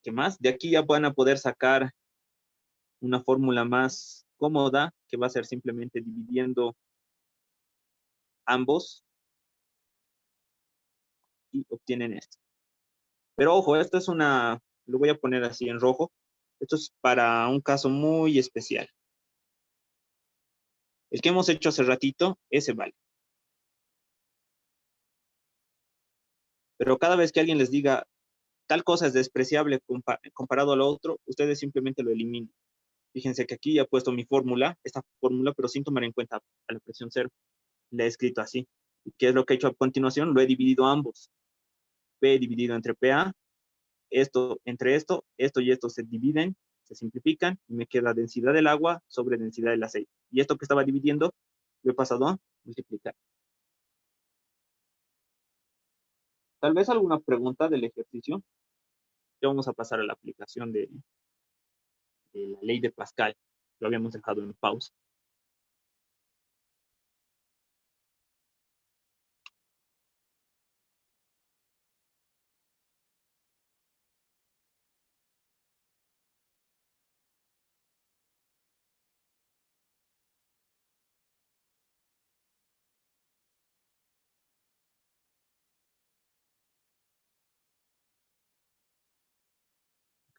¿Qué más? De aquí ya van a poder sacar una fórmula más cómoda, que va a ser simplemente dividiendo ambos y obtienen esto. Pero ojo, esto es lo voy a poner así en rojo, esto es para un caso muy especial. El que hemos hecho hace ratito, ese vale. Pero cada vez que alguien les diga tal cosa es despreciable comparado a lo otro, ustedes simplemente lo eliminan. Fíjense que aquí ya he puesto mi fórmula, esta fórmula, pero sin tomar en cuenta a la presión cero. Le he escrito así. ¿Y qué es lo que he hecho a continuación? Lo he dividido ambos. P dividido entre PA esto, entre esto y esto se dividen, se simplifican, y me queda densidad del agua sobre densidad del aceite. Y esto que estaba dividiendo, lo he pasado a multiplicar. Tal vez alguna pregunta del ejercicio. Ya vamos a pasar a la aplicación de la ley de Pascal. Lo habíamos dejado en pausa.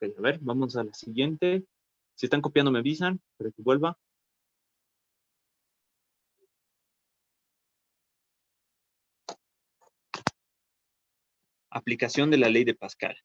Ok, a ver, vamos a la siguiente. Si están copiando, me avisan para que vuelva. Aplicación de la ley de Pascal.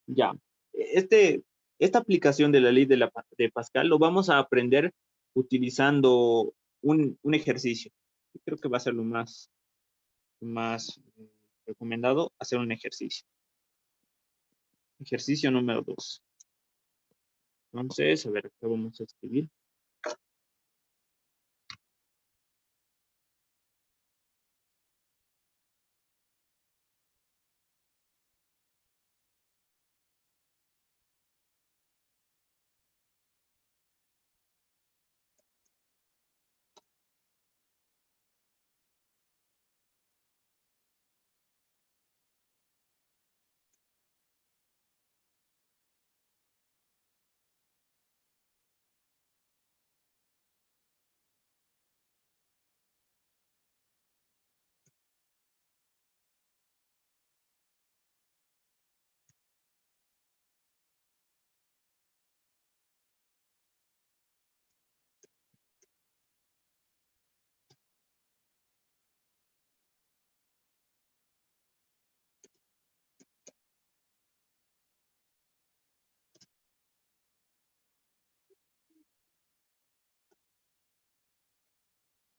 Ya. Esta aplicación de la ley de Pascal lo vamos a aprender utilizando un ejercicio. Creo que va a ser lo más recomendado, hacer un ejercicio. Ejercicio número 2. Entonces, a ver, ¿qué vamos a escribir?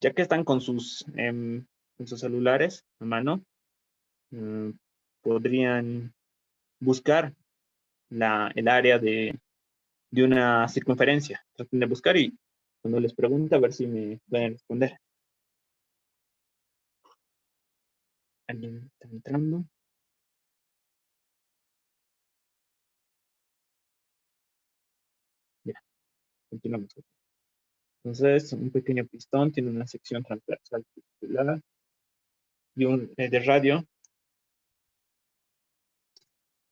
Ya que están con sus celulares a mano, podrían buscar el área de una circunferencia. Traten de buscar y cuando les pregunte a ver si me pueden responder. ¿Alguien está entrando? Ya, continuamos. Entonces, un pequeño pistón tiene una sección transversal circular y de radio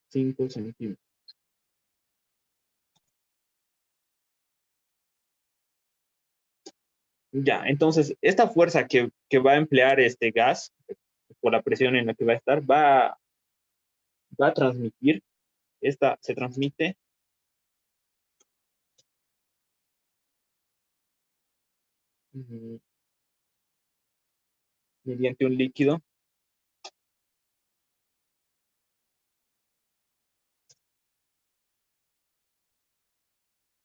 5 centímetros. Ya, entonces, esta fuerza que va a emplear este gas, por la presión en la que va a estar, va a transmitir, esta se transmite mediante un líquido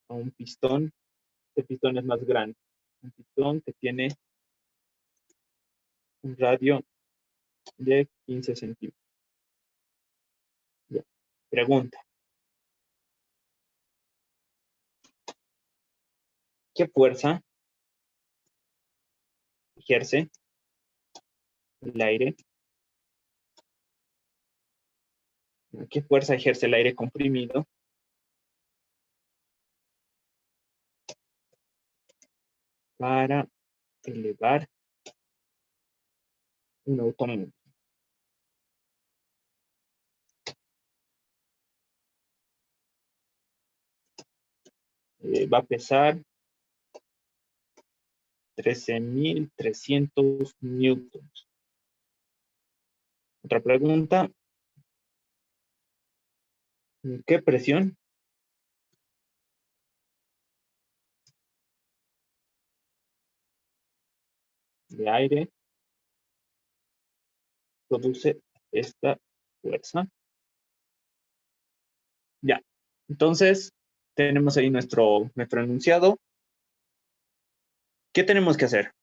a un pistón. Este pistón es más grande. Un pistón que tiene un radio de 15 centímetros. Ya. Pregunta. ¿Qué fuerza ejerce el aire? ¿Qué fuerza ejerce el aire comprimido para elevar un automóvil? Va a pesar 13.300 newtons. Otra pregunta. ¿Qué presión de aire produce esta fuerza. Ya. Entonces, tenemos ahí nuestro enunciado. ¿Qué tenemos que hacer?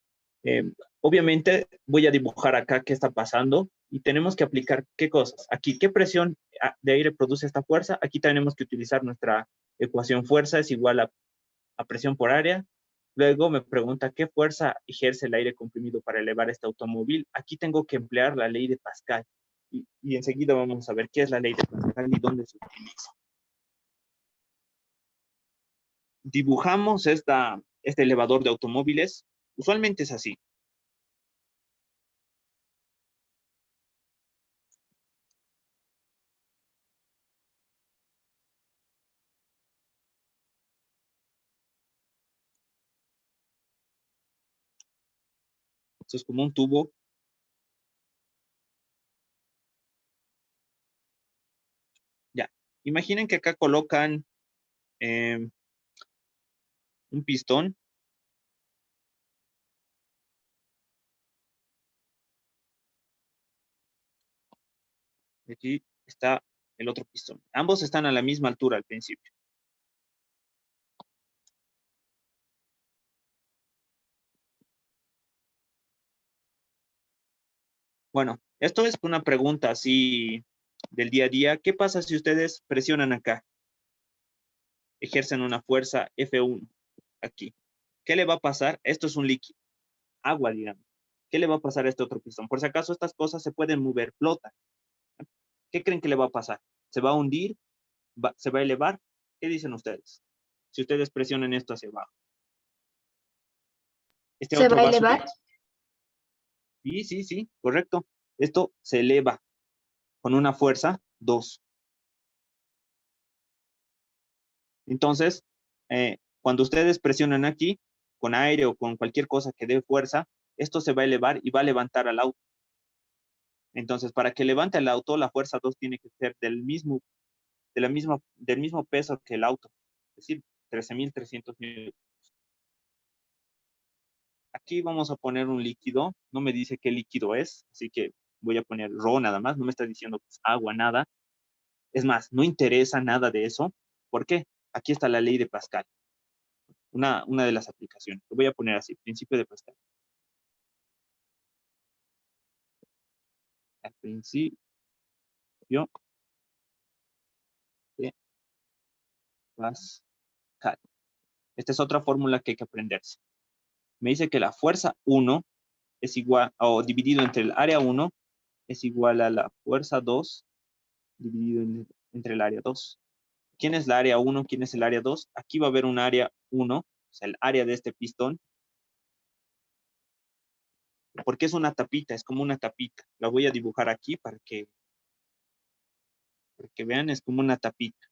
Obviamente, voy a dibujar acá qué está pasando y tenemos que aplicar qué cosas. Aquí, ¿qué presión de aire produce esta fuerza? Aquí tenemos que utilizar nuestra ecuación fuerza es igual a presión por área. Luego me pregunta qué fuerza ejerce el aire comprimido para elevar este automóvil. Aquí tengo que emplear la ley de Pascal. Y enseguida vamos a ver qué es la ley de Pascal y dónde se utiliza. Dibujamos este elevador de automóviles. Usualmente es así. Esto es como un tubo. Ya. Imaginen que acá colocan un pistón. Aquí está el otro pistón. Ambos están a la misma altura al principio. Bueno, esto es una pregunta así del día a día. ¿Qué pasa si ustedes presionan acá? Ejercen una fuerza F1 aquí. ¿Qué le va a pasar? Esto es un líquido, agua, digamos. ¿Qué le va a pasar a este otro pistón? Por si acaso estas cosas se pueden mover, flotan. ¿Qué creen que le va a pasar? ¿Se va a hundir? ¿Se va a elevar? ¿Qué dicen ustedes? Si ustedes presionan esto hacia abajo. Este ¿Se otro va a va a elevar? subir. Sí, correcto. Esto se eleva con una fuerza 2. Entonces, cuando ustedes presionan aquí, con aire o con cualquier cosa que dé fuerza, esto se va a elevar y va a levantar al auto. Entonces, para que levante el auto, la fuerza 2 tiene que ser del mismo peso que el auto, es decir, 13.300 newtons. Aquí vamos a poner un líquido, no me dice qué líquido es, así que voy a poner Rho nada más, no me está diciendo pues, agua, nada. Es más, no interesa nada de eso. ¿Por qué? Aquí está la ley de Pascal, una de las aplicaciones. Lo voy a poner así, principio de Pascal. Al principio de Pascal. Esta es otra fórmula que hay que aprenderse. Me dice que la fuerza 1 es igual, o dividido entre el área 1, es igual a la fuerza 2 dividido entre el área 2. ¿Quién es la área 1? ¿Quién es el área 2? Aquí va a haber un área 1, o sea, el área de este pistón. Porque es una tapita, es como una tapita. La voy a dibujar aquí para que vean, es como una tapita.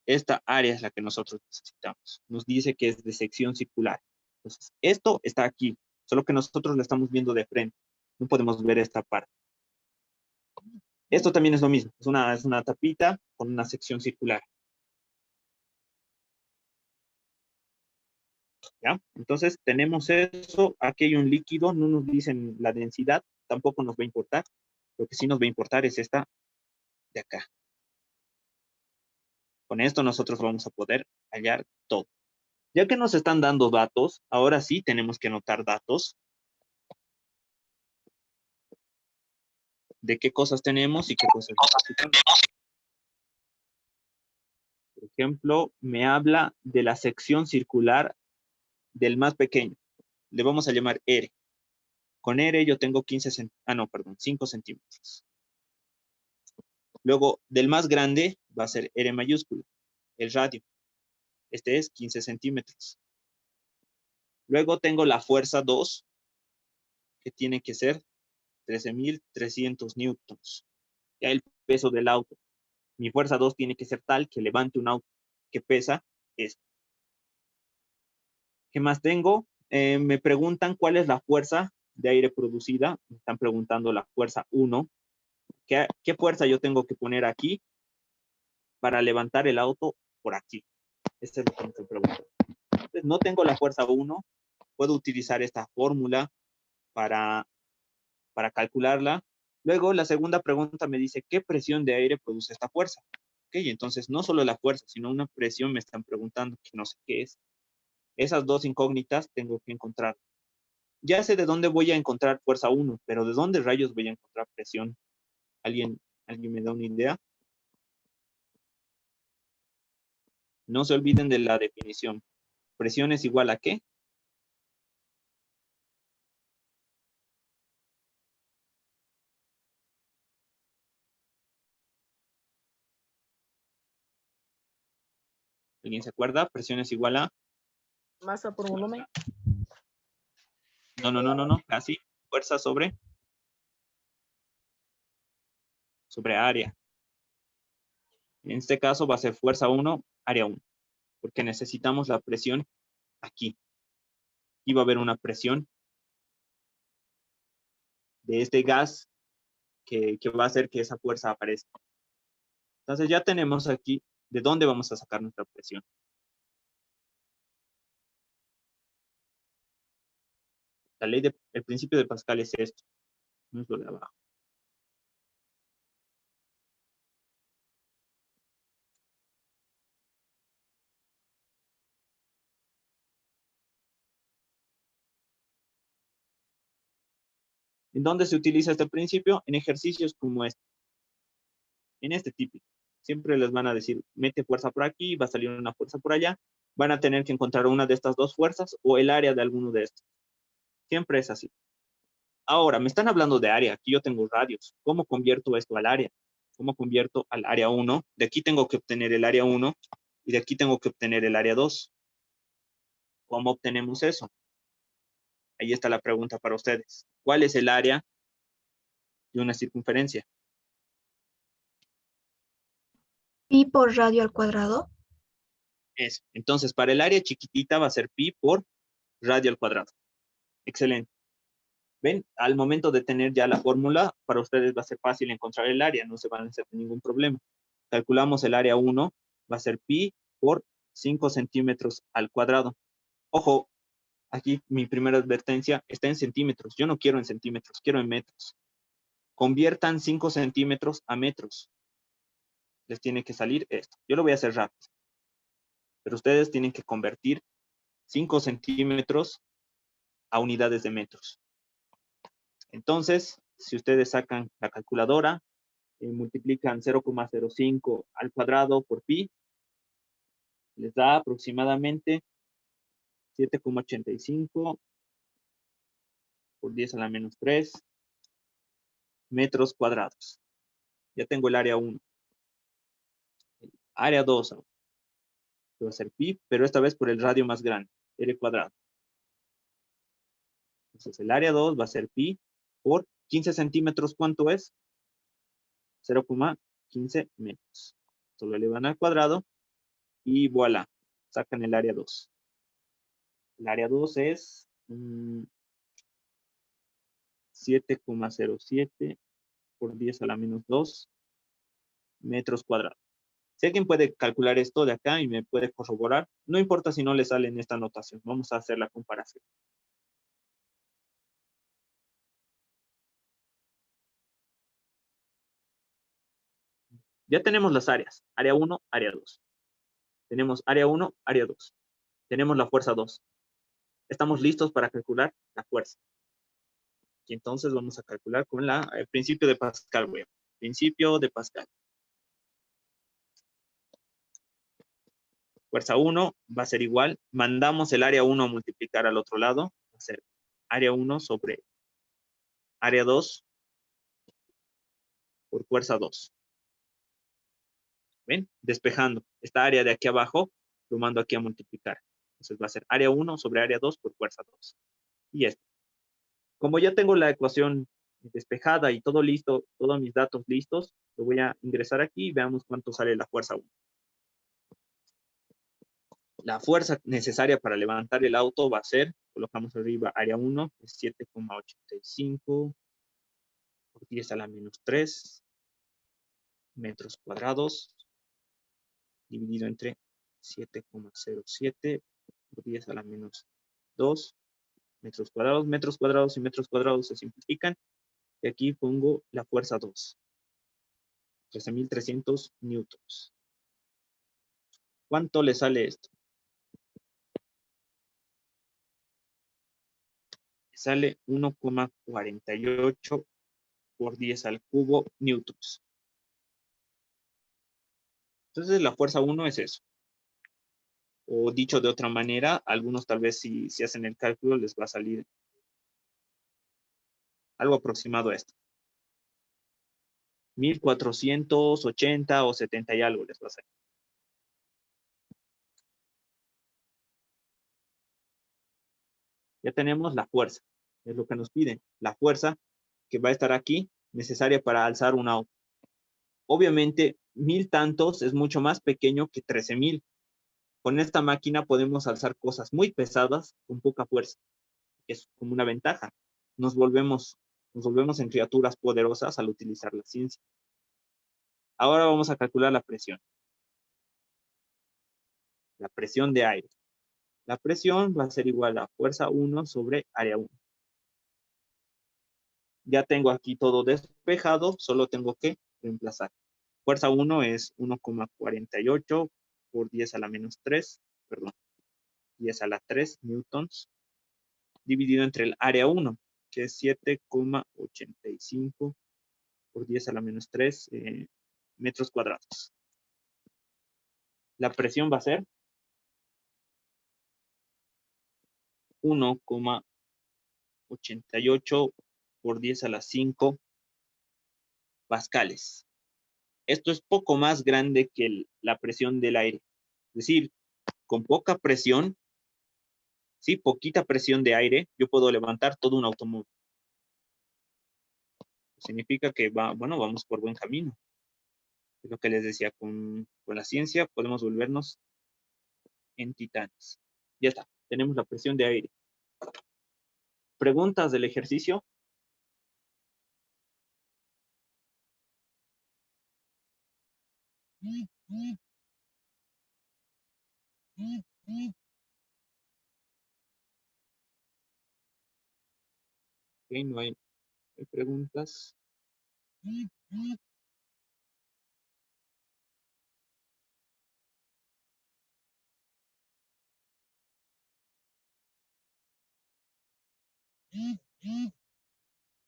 Esta área es la que nosotros necesitamos. Nos dice que es de sección circular. Entonces, esto está aquí, solo que nosotros la estamos viendo de frente. No podemos ver esta parte. Esto también es lo mismo. Es una tapita con una sección circular. ¿Ya? Entonces, tenemos eso. Aquí hay un líquido. No nos dicen la densidad. Tampoco nos va a importar. Lo que sí nos va a importar es esta de acá. Con esto nosotros vamos a poder hallar todo. Ya que nos están dando datos, ahora sí tenemos que anotar datos de qué cosas tenemos y qué cosas necesitamos. Por ejemplo, me habla de la sección circular del más pequeño. Le vamos a llamar R. Con R yo tengo 5 centímetros. Luego, del más grande va a ser R mayúscula, el radio. Este es 15 centímetros. Luego tengo la fuerza 2, que tiene que ser 13.300 newtons. Ya el peso del auto. Mi fuerza 2 tiene que ser tal que levante un auto que pesa esto. ¿Qué más tengo? Me preguntan cuál es la fuerza de aire producida. Me están preguntando la fuerza 1. ¿Qué fuerza yo tengo que poner aquí para levantar el auto por aquí? Este es lo que me estoy preguntando. Entonces, no tengo la fuerza 1 puedo utilizar esta fórmula para calcularla. Luego, la segunda pregunta me dice, ¿qué presión de aire produce esta fuerza? Ok, entonces no solo la fuerza, sino una presión me están preguntando, que no sé qué es. Esas dos incógnitas tengo que encontrar. Ya sé de dónde voy a encontrar fuerza 1, pero ¿de dónde rayos voy a encontrar presión? ¿Alguien me da una idea? No se olviden de la definición. ¿Presión es igual a qué? ¿Alguien se acuerda? Presión es igual a... Masa por volumen. No, casi. Fuerza sobre área. En este caso va a ser fuerza 1, área 1, porque necesitamos la presión aquí. Y va a haber una presión de este gas que va a hacer que esa fuerza aparezca. Entonces ya tenemos aquí de dónde vamos a sacar nuestra presión. El principio de Pascal es esto, no es lo de abajo. ¿En dónde se utiliza este principio? En ejercicios como este. En este típico. Siempre les van a decir, mete fuerza por aquí, va a salir una fuerza por allá. Van a tener que encontrar una de estas dos fuerzas o el área de alguno de estos. Siempre es así. Ahora, me están hablando de área. Aquí yo tengo radios. ¿Cómo convierto esto al área? ¿Cómo convierto al área 1? De aquí tengo que obtener el área 1 y de aquí tengo que obtener el área 2. ¿Cómo obtenemos eso? Ahí está la pregunta para ustedes. ¿Cuál es el área de una circunferencia? Pi por radio al cuadrado. Eso. Entonces, para el área chiquitita va a ser pi por radio al cuadrado. Excelente. ¿Ven? Al momento de tener ya la fórmula, para ustedes va a ser fácil encontrar el área, no se van a hacer ningún problema. Calculamos el área 1, va a ser pi por 5 centímetros al cuadrado. Ojo, aquí mi primera advertencia está en centímetros. Yo no quiero en centímetros, quiero en metros. Conviertan 5 centímetros a metros. Les tiene que salir esto. Yo lo voy a hacer rápido. Pero ustedes tienen que convertir 5 centímetros a unidades de metros. Entonces, si ustedes sacan la calculadora, multiplican 0,05 al cuadrado por pi, les da aproximadamente 7,85 por 10 a la menos 3 metros cuadrados. Ya tengo el área 1. Área 2 que va a ser pi, pero esta vez por el radio más grande, r cuadrado. Entonces el área 2 va a ser pi por 15 centímetros, ¿cuánto es? 0,15 metros. Solo elevan al cuadrado y voilà, sacan el área 2. El área 2 es 7,07 por 10 a la menos 2 metros cuadrados. Si alguien puede calcular esto de acá y me puede corroborar, no importa si no le sale en esta notación, vamos a hacer la comparación. Ya tenemos las áreas, área 1, área 2. Tenemos área 1, área 2. Tenemos la fuerza 2. Estamos listos para calcular la fuerza. Y entonces vamos a calcular con el principio de Pascal. Principio de Pascal. Fuerza 1 va a ser igual. Mandamos el área 1 a multiplicar al otro lado. Va a ser área 1 sobre área 2 por fuerza 2. ¿Ven? Despejando. Esta área de aquí abajo lo mando aquí a multiplicar. Entonces va a ser área 1 sobre área 2 por fuerza 2. Y esto. Como ya tengo la ecuación despejada y todo listo, todos mis datos listos, lo voy a ingresar aquí y veamos cuánto sale la fuerza 1. La fuerza necesaria para levantar el auto va a ser, colocamos arriba área 1, es 7,85 por 10 a la menos 3 metros cuadrados, dividido entre 7,07 por 10 a la menos 2 metros cuadrados y metros cuadrados se simplifican. Y aquí pongo la fuerza 2. 13.300 newtons. ¿Cuánto le sale esto? Sale 1,48 por 10 al cubo newtons. Entonces la fuerza 1 es eso. O dicho de otra manera, algunos tal vez si hacen el cálculo les va a salir algo aproximado a esto. 1480 o 70 y algo les va a salir. Ya tenemos la fuerza, es lo que nos piden. La fuerza que va a estar aquí, necesaria para alzar un auto. Obviamente, 1000 tantos es mucho más pequeño que 13.000. Con esta máquina podemos alzar cosas muy pesadas con poca fuerza, que es como una ventaja. Nos volvemos en criaturas poderosas al utilizar la ciencia. Ahora vamos a calcular la presión. La presión de aire. La presión va a ser igual a fuerza 1 sobre área 1. Ya tengo aquí todo despejado, solo tengo que reemplazar. Fuerza 1 es 1,48 por 10 a la menos 3, perdón, 10 a la 3 newtons, dividido entre el área 1, que es 7,85 por 10 a la menos 3 metros cuadrados. La presión va a ser 1,88 por 10 a la 5 pascales. Esto es poco más grande que la presión del aire. Es decir, con poca presión, sí, poquita presión de aire, yo puedo levantar todo un automóvil. Significa que vamos por buen camino. Es lo que les decía, con la ciencia podemos volvernos en titanes. Ya está, tenemos la presión de aire. ¿Preguntas del ejercicio? Ok, no hay preguntas.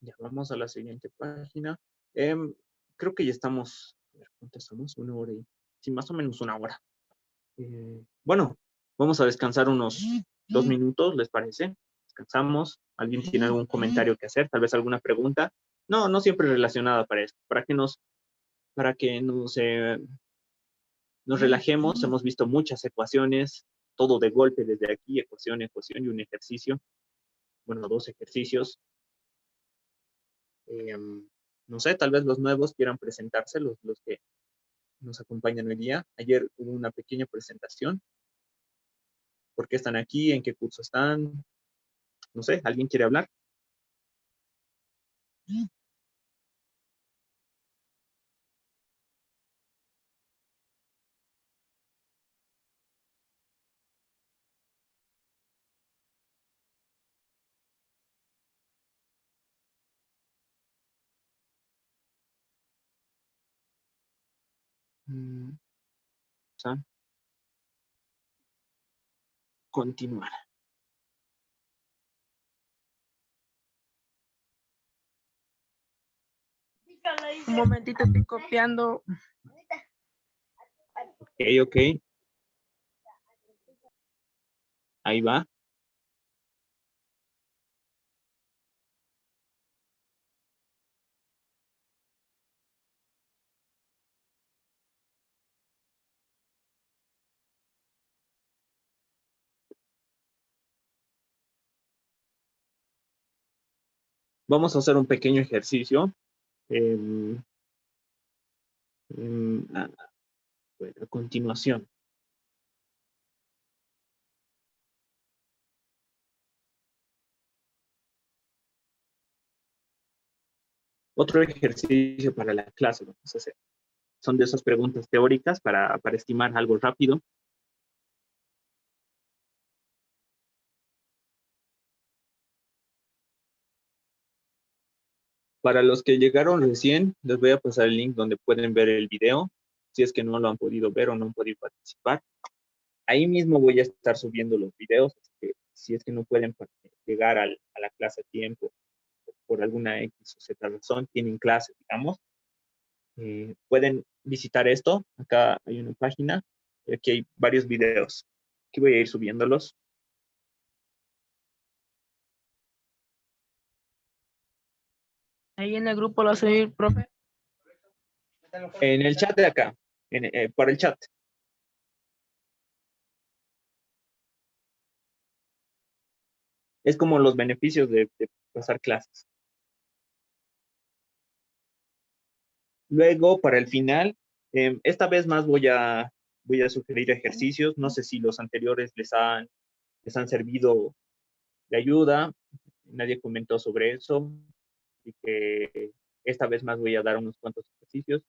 Ya vamos a la siguiente página. Creo que ya estamos, a ver, ¿cuánto estamos? 1 hora y, sí, más o menos 1 hora. Bueno, vamos a descansar unos 2 minutos, ¿les parece? Descansamos. ¿Alguien tiene algún comentario que hacer? Tal vez alguna pregunta. No, no siempre relacionada para esto. Para que nos relajemos. Hemos visto muchas ecuaciones, todo de golpe desde aquí, ecuación y un ejercicio. Bueno, 2 ejercicios. No sé, tal vez los nuevos quieran presentarse, los que nos acompañan hoy día. Ayer hubo una pequeña presentación. ¿Por qué están aquí? ¿En qué curso están? No sé, ¿alguien quiere hablar? Vamos a continuar. Un momentito, estoy copiando. Ok. Ahí va. Vamos a hacer un pequeño ejercicio. A continuación. Otro ejercicio para la clase vamos a hacer. Son de esas preguntas teóricas para estimar algo rápido. Para los que llegaron recién, les voy a pasar el link donde pueden ver el video, si es que no lo han podido ver o no han podido participar. Ahí mismo voy a estar subiendo los videos, así que si es que no pueden llegar a la clase a tiempo, por alguna X o Z razón, tienen clase, digamos, pueden visitar esto. Acá hay una página, y aquí hay varios videos. Aquí voy a ir subiéndolos. Ahí en el grupo lo va a subir, profe. En el chat de acá, por el chat. Es como los beneficios de pasar clases. Luego, para el final, esta vez más voy a sugerir ejercicios. No sé si los anteriores les han servido de ayuda. Nadie comentó sobre eso. Así que esta vez más voy a dar unos cuantos ejercicios.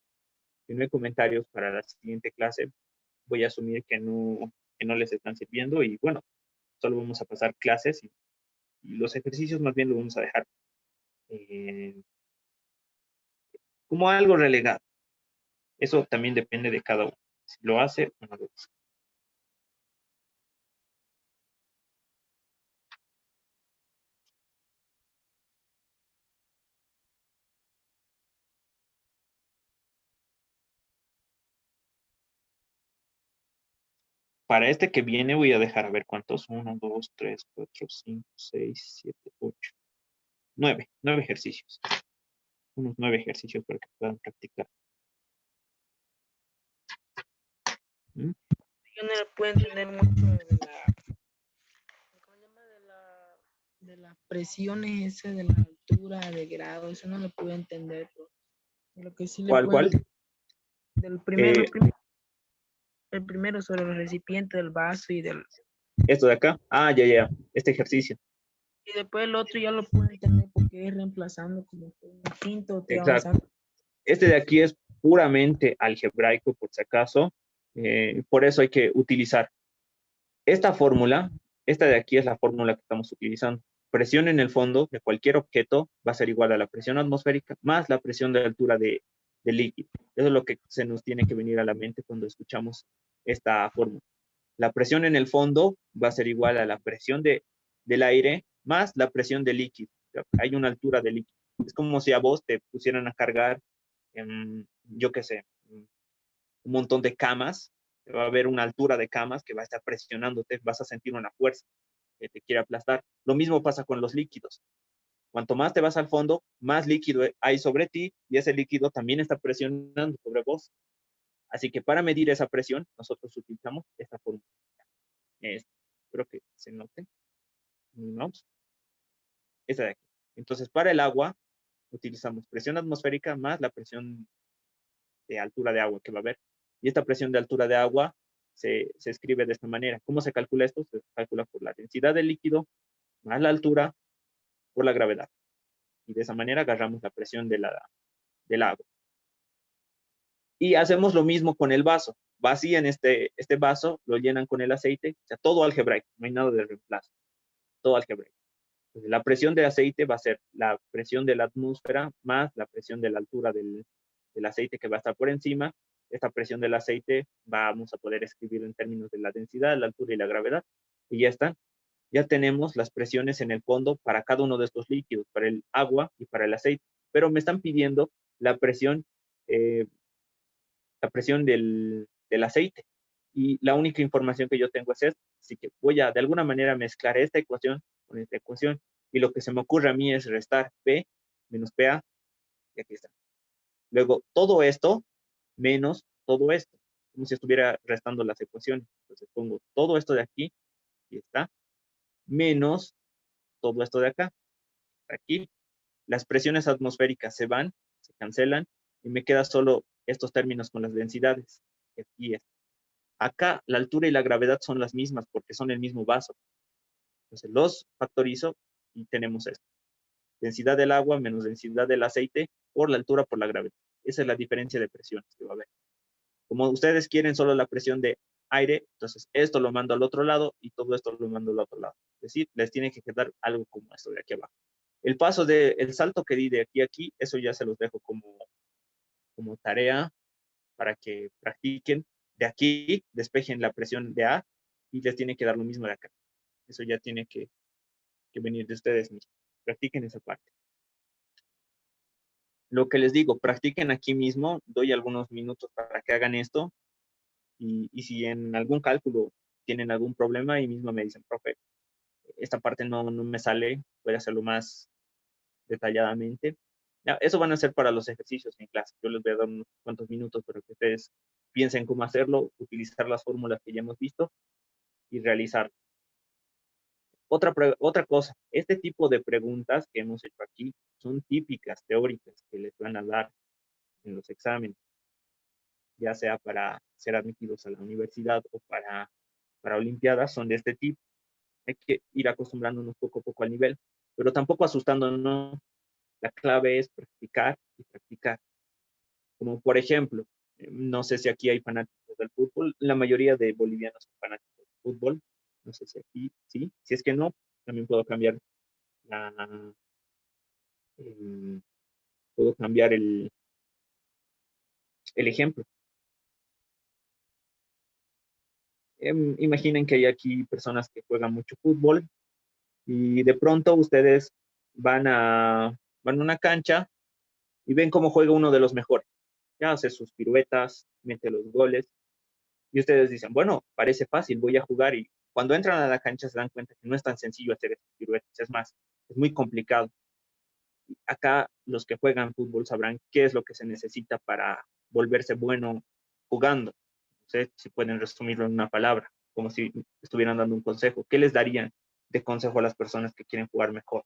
Si no hay comentarios para la siguiente clase, voy a asumir que no les están sirviendo. Y bueno, solo vamos a pasar clases y los ejercicios más bien los vamos a dejar como algo relegado. Eso también depende de cada uno, si lo hace o no lo hace. Para este que viene voy a dejar a ver cuántos. 1, 2, 3, 4, 5, 6, 7, 8, 9. 9 ejercicios. Unos 9 ejercicios para que puedan practicar. ¿Mm? Yo no le puedo entender mucho de ¿cómo se llama? De las presiones, ese de la altura, de grado, eso no lo pude entender. Pero de lo que sí le ¿Cuál, puedo cuál? entender, del primero, el primero sobre el recipiente del vaso y del... Esto de acá. Ah, ya. Este ejercicio. Y después el otro ya lo puedo entender porque es reemplazando como que un quinto, te Exacto. avanzando. Este de aquí es puramente algebraico, por si acaso. Por eso hay que utilizar esta fórmula. Esta de aquí es la fórmula que estamos utilizando. Presión en el fondo de cualquier objeto va a ser igual a la presión atmosférica más la presión de altura del líquido. Eso es lo que se nos tiene que venir a la mente cuando escuchamos esta fórmula. La presión en el fondo va a ser igual a la presión del aire más la presión del líquido. Hay una altura de líquido. Es como si a vos te pusieran a cargar, yo qué sé, un montón de camas. Va a haber una altura de camas que va a estar presionándote, vas a sentir una fuerza que te quiere aplastar. Lo mismo pasa con los líquidos. Cuanto más te vas al fondo, más líquido hay sobre ti y ese líquido también está presionando sobre vos. Así que para medir esa presión, nosotros utilizamos esta fórmula. Espero que se note. ¿No? Esta de aquí. Entonces, para el agua, utilizamos presión atmosférica más la presión de altura de agua que va a haber. Y esta presión de altura de agua se escribe de esta manera. ¿Cómo se calcula esto? Se calcula por la densidad del líquido más la altura por la gravedad. Y de esa manera agarramos la presión del agua. Y hacemos lo mismo con el vaso. Vacían este vaso, lo llenan con el aceite, o sea, todo algebraico, no hay nada de reemplazo, todo algebraico. Entonces, la presión del aceite va a ser la presión de la atmósfera más la presión de la altura del aceite que va a estar por encima. Esta presión del aceite vamos a poder escribir en términos de la densidad, la altura y la gravedad. Y ya están. Ya tenemos las presiones en el fondo para cada uno de estos líquidos, para el agua y para el aceite. Pero me están pidiendo la presión del aceite. Y la única información que yo tengo es esta. Así que voy a de alguna manera mezclar esta ecuación con esta ecuación. Y lo que se me ocurre a mí es restar P menos PA. Y aquí está. Luego, todo esto menos todo esto. Como si estuviera restando las ecuaciones. Entonces pongo todo esto de aquí. Y está. Menos todo esto de acá. Aquí. Las presiones atmosféricas se van, se cancelan. Y me queda solo estos términos con las densidades. Y aquí está. Acá la altura y la gravedad son las mismas porque son el mismo vaso. Entonces los factorizo y tenemos esto. Densidad del agua menos densidad del aceite por la altura por la gravedad. Esa es la diferencia de presiones que va a haber. Como ustedes quieren solo la presión de aire, entonces esto lo mando al otro lado y todo esto lo mando al otro lado. Es decir, les tiene que quedar algo como esto de aquí abajo. El salto que di de aquí a aquí, eso ya se los dejo como tarea para que practiquen. De aquí, despejen la presión de A y les tiene que dar lo mismo de acá. Eso ya tiene que venir de ustedes mismos. Practiquen esa parte. Lo que les digo, practiquen aquí mismo, doy algunos minutos para que hagan esto y si en algún cálculo tienen algún problema, ahí mismo me dicen, profe, esta parte no me sale, voy a hacerlo más detalladamente. Ya, eso van a ser para los ejercicios en clase. Yo les voy a dar unos cuantos minutos para que ustedes piensen cómo hacerlo, utilizar las fórmulas que ya hemos visto y realizar. Otra cosa, este tipo de preguntas que hemos hecho aquí son típicas, teóricas, que les van a dar en los exámenes, ya sea para ser admitidos a la universidad o para olimpiadas, son de este tipo. Hay que ir acostumbrándonos poco a poco al nivel, pero tampoco asustándonos. La clave es practicar y practicar. Como por ejemplo, no sé si aquí hay fanáticos del fútbol, la mayoría de bolivianos son fanáticos del fútbol, no sé si aquí sí, si es que no, también la, eh, puedo cambiar el ejemplo. Imaginen que hay aquí personas que juegan mucho fútbol y de pronto ustedes van van a una cancha y ven cómo juega uno de los mejores. Ya hace sus piruetas, mete los goles y ustedes dicen, bueno, parece fácil, voy a jugar y cuando entran a la cancha se dan cuenta que no es tan sencillo hacer esas piruetas, es más, es muy complicado. Acá los que juegan fútbol sabrán qué es lo que se necesita para volverse bueno jugando. No sé si pueden resumirlo en una palabra, como si estuvieran dando un consejo. ¿Qué les darían de consejo a las personas que quieren jugar mejor?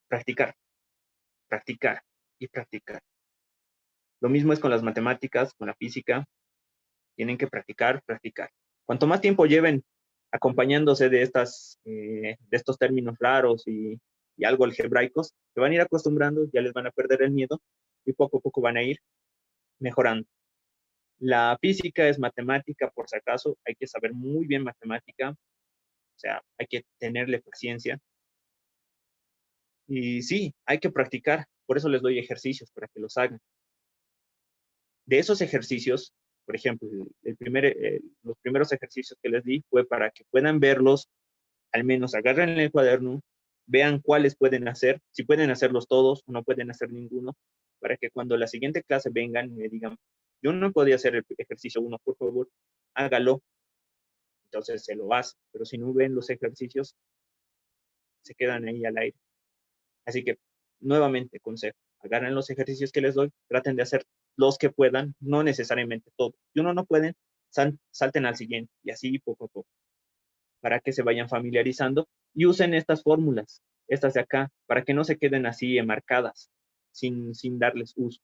Practicar, practicar y practicar. Lo mismo es con las matemáticas, con la física. Tienen que practicar, practicar. Cuanto más tiempo lleven acompañándose de estos términos raros y algo algebraicos, se van a ir acostumbrando, ya les van a perder el miedo y poco a poco van a ir mejorando. La física es matemática, por si acaso, hay que saber muy bien matemática, o sea, hay que tenerle paciencia. Y sí, hay que practicar, por eso les doy ejercicios para que los hagan. De esos ejercicios, por ejemplo, los primeros ejercicios que les di fue para que puedan verlos, al menos agarren el cuaderno, vean cuáles pueden hacer, si pueden hacerlos todos o no pueden hacer ninguno, para que cuando la siguiente clase vengan y me digan, yo no podía hacer el ejercicio 1, por favor, hágalo. Entonces se lo hace, pero si no ven los ejercicios, se quedan ahí al aire. Así que, nuevamente, consejo, agarren los ejercicios que les doy, traten de hacer los que puedan, no necesariamente todos. Si uno no pueden, salten al siguiente y así poco a poco, para que se vayan familiarizando y usen estas fórmulas, estas de acá, para que no se queden así enmarcadas, sin darles uso,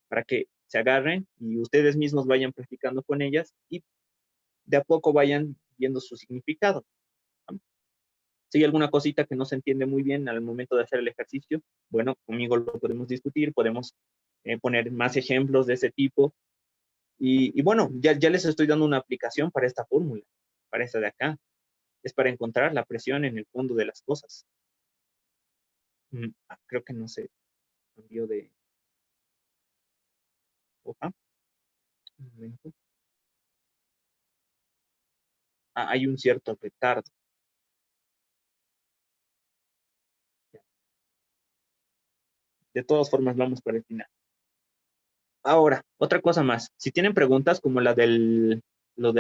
para que se agarren y ustedes mismos vayan practicando con ellas y de a poco vayan viendo su significado. Si hay alguna cosita que no se entiende muy bien al momento de hacer el ejercicio, bueno, conmigo lo podemos discutir, podemos poner más ejemplos de ese tipo. Y bueno, ya les estoy dando una aplicación para esta fórmula, para esta de acá. Es para encontrar la presión en el fondo de las cosas. Creo que no se cambió de hoja. Un momento. Hay un cierto retardo. De todas formas, vamos para el final. Ahora, otra cosa más. Si tienen preguntas como lo del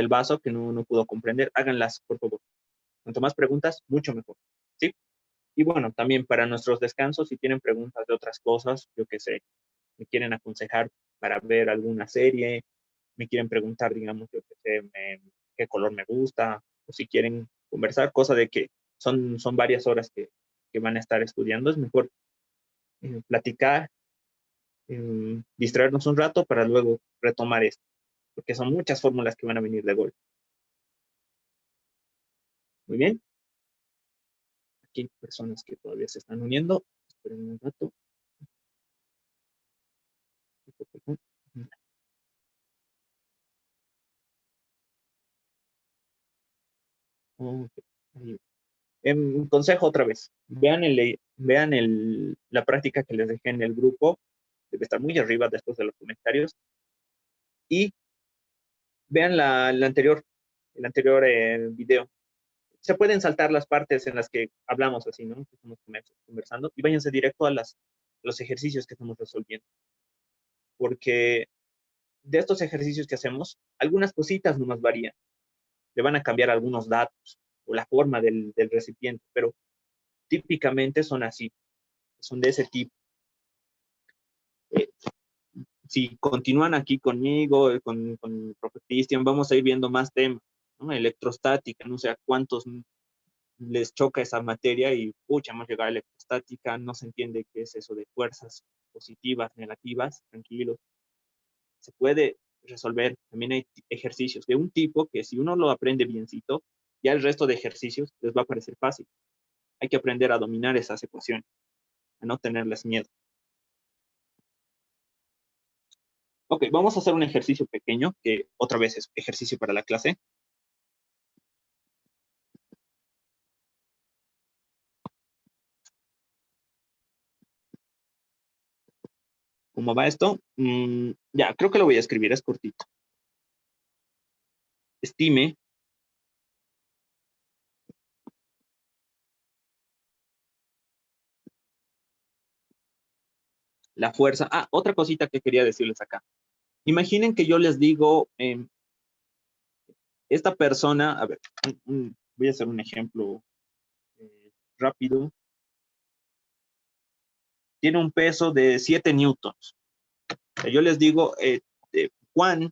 vaso que no pudo comprender, háganlas, por favor. Cuanto más preguntas, mucho mejor. ¿Sí? Y bueno, también para nuestros descansos, si tienen preguntas de otras cosas, yo qué sé, me quieren aconsejar para ver alguna serie, me quieren preguntar, digamos, yo qué sé, qué color me gusta, o si quieren conversar, cosa de que son varias horas que van a estar estudiando, es mejor platicar, distraernos un rato para luego retomar esto, porque son muchas fórmulas que van a venir de golpe. Muy bien. Aquí hay personas que todavía se están uniendo. Esperen un rato. Okay. Consejo otra vez, vean la práctica que les dejé en el grupo, debe estar muy arriba después de los comentarios, y vean el anterior video. Se pueden saltar las partes en las que hablamos así, ¿no? Que estamos conversando, y váyanse directo a los ejercicios que estamos resolviendo. Porque de estos ejercicios que hacemos, algunas cositas nomás varían. Le van a cambiar algunos datos o la forma del recipiente, pero típicamente son así, son de ese tipo. Si continúan aquí conmigo, con el profe Cristian, vamos a ir viendo más temas, ¿no? Electrostática, no sé a cuántos les choca esa materia y, pucha, hemos llegado a electrostática, no se entiende qué es eso de fuerzas positivas, negativas, tranquilos. Se puede resolver, también hay ejercicios de un tipo que si uno lo aprende biencito, ya el resto de ejercicios les va a parecer fácil. Hay que aprender a dominar esas ecuaciones, a no tenerles miedo. Ok, vamos a hacer un ejercicio pequeño, que otra vez es ejercicio para la clase. ¿Cómo va esto? Ya, creo que lo voy a escribir, es cortito. Estime la fuerza. Ah, otra cosita que quería decirles acá. Imaginen que yo les digo, esta persona, a ver, voy a hacer un ejemplo rápido. Tiene un peso de 7 newtons. Yo les digo, Juan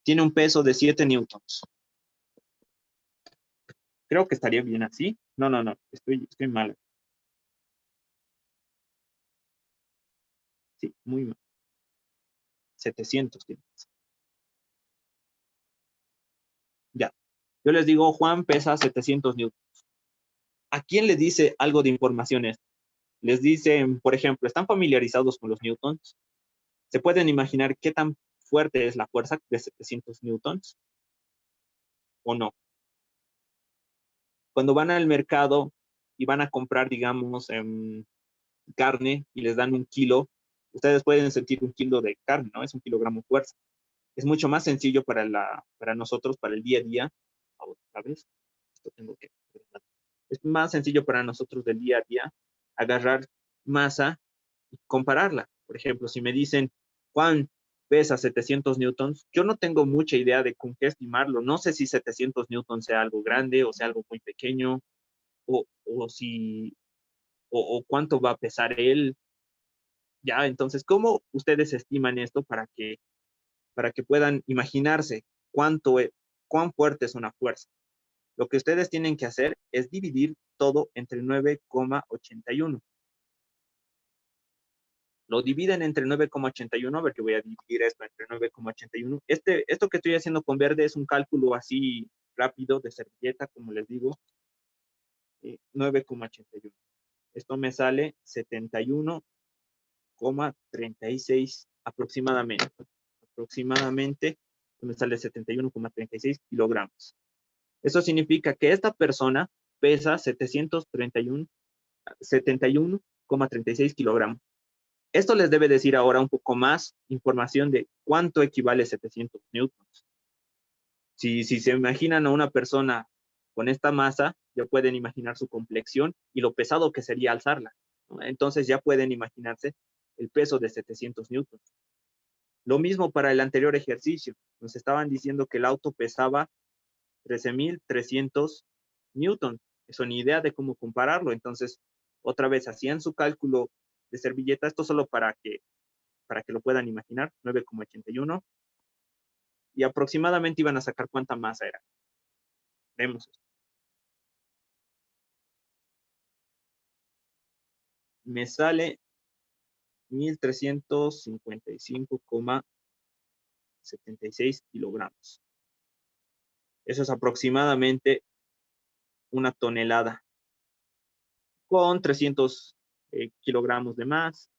tiene un peso de 7 newtons. Creo que estaría bien así. No, estoy mal. Sí, muy mal. 700 tienes. Ya. Yo les digo, Juan pesa 700 newtons. ¿A quién le dice algo de información esto? Les dicen, por ejemplo, ¿están familiarizados con los newtons? ¿Se pueden imaginar qué tan fuerte es la fuerza de 700 newtons? ¿O no? Cuando van al mercado y van a comprar, digamos, carne y les dan 1 kilo, ustedes pueden sentir 1 kilo de carne, ¿no? Es 1 kilogramo de fuerza. Es mucho más sencillo para nosotros, para el día a día. Otra vez, esto tengo que... Es más sencillo para nosotros del día a día agarrar masa y compararla. Por ejemplo, si me dicen, Juan pesa 700 newtons, yo no tengo mucha idea de con qué estimarlo. No sé si 700 newtons sea algo grande o sea algo muy pequeño, o cuánto va a pesar él. Ya, entonces, ¿cómo ustedes estiman esto para que puedan imaginarse cuán fuerte es una fuerza? Lo que ustedes tienen que hacer es dividir todo entre 9,81. Lo dividen entre 9,81. A ver, que voy a dividir esto entre 9,81. Esto que estoy haciendo con verde es un cálculo así rápido de servilleta, como les digo. 9,81. Esto me sale 71,36 aproximadamente. Aproximadamente me sale 71,36 kilogramos. Eso significa que esta persona pesa 71,36 kilogramos. Esto les debe decir ahora un poco más información de cuánto equivale 700 newtons. Si se imaginan a una persona con esta masa, ya pueden imaginar su complexión y lo pesado que sería alzarla, ¿no? Entonces ya pueden imaginarse el peso de 700 newtons. Lo mismo para el anterior ejercicio. Nos estaban diciendo que el auto pesaba 13,300 newtons. Eso ni idea de cómo compararlo. Entonces, otra vez, hacían su cálculo de servilleta. Esto solo para que lo puedan imaginar. 9,81. Y aproximadamente iban a sacar cuánta masa era. Vemos esto. Me sale 1,355,76 kilogramos. Eso es aproximadamente 1 tonelada. Con 300 kilogramos de más.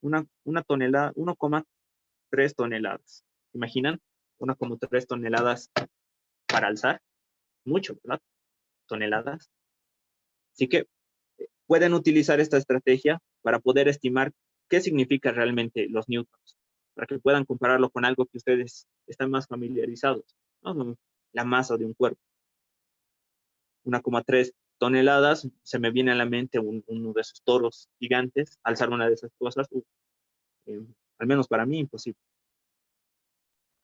Una tonelada, 1,3 toneladas. ¿Imaginan? 1,3 toneladas para alzar. Mucho, ¿verdad? toneladas. Así que pueden utilizar esta estrategia para poder estimar qué significa realmente los newtons, para que puedan compararlo con algo que ustedes están más familiarizados, ¿no? La masa de un cuerpo. 1,3 toneladas, se me viene a la mente uno de esos toros gigantes. Alzar una de esas cosas, al menos para mí, imposible.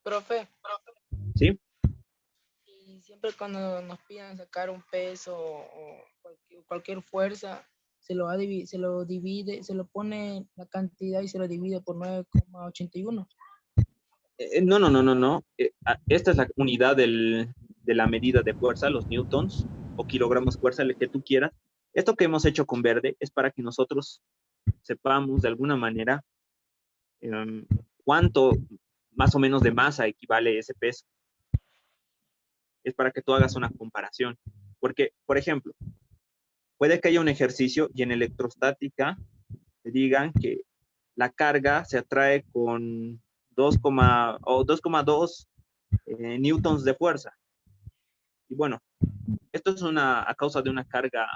Profe, ¿Sí? y siempre cuando nos pidan sacar un peso o cualquier fuerza, se lo pone la cantidad y se lo divide por 9,81. No. Esta es la unidad de la medida de fuerza, los newtons o kilogramos de fuerza, el que tú quieras. Esto que hemos hecho con verde es para que nosotros sepamos de alguna manera cuánto más o menos de masa equivale ese peso. Es para que tú hagas una comparación. Porque, por ejemplo, puede que haya un ejercicio y en electrostática te digan que la carga se atrae con 2,2 newtons de fuerza. Y bueno, esto es a causa de una carga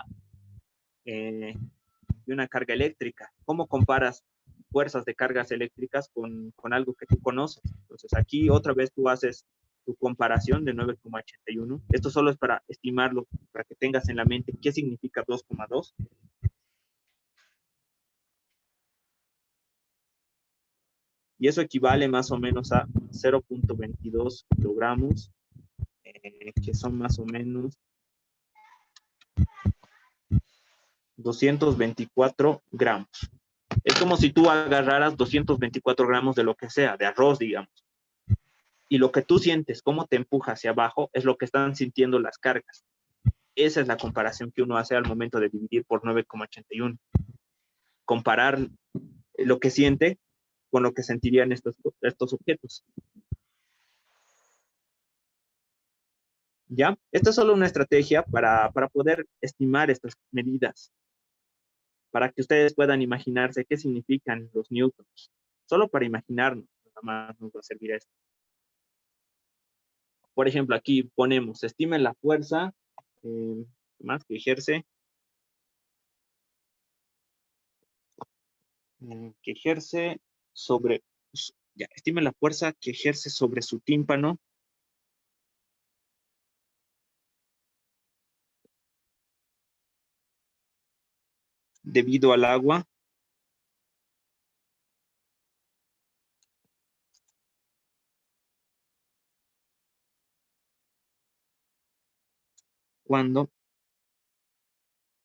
eléctrica. ¿Cómo comparas fuerzas de cargas eléctricas con algo que tú conoces? Entonces aquí otra vez tú haces tu comparación de 9,81. Esto solo es para estimarlo, para que tengas en la mente qué significa 2,2. Y eso equivale más o menos a 0,22 kilogramos, que son más o menos 224 gramos. Es como si tú agarraras 224 gramos de lo que sea, de arroz, digamos. Y lo que tú sientes, cómo te empuja hacia abajo, es lo que están sintiendo las cargas. Esa es la comparación que uno hace al momento de dividir por 9,81. Comparar lo que siente con lo que sentirían estos objetos. ¿Ya? Esta es solo una estrategia para poder estimar estas medidas, para que ustedes puedan imaginarse qué significan los newtons. Solo para imaginarnos, nada más nos va a servir esto. Por ejemplo, aquí ponemos, estimen la fuerza más que ejerce sobre, ya, estime la fuerza que ejerce sobre su tímpano debido al agua cuando...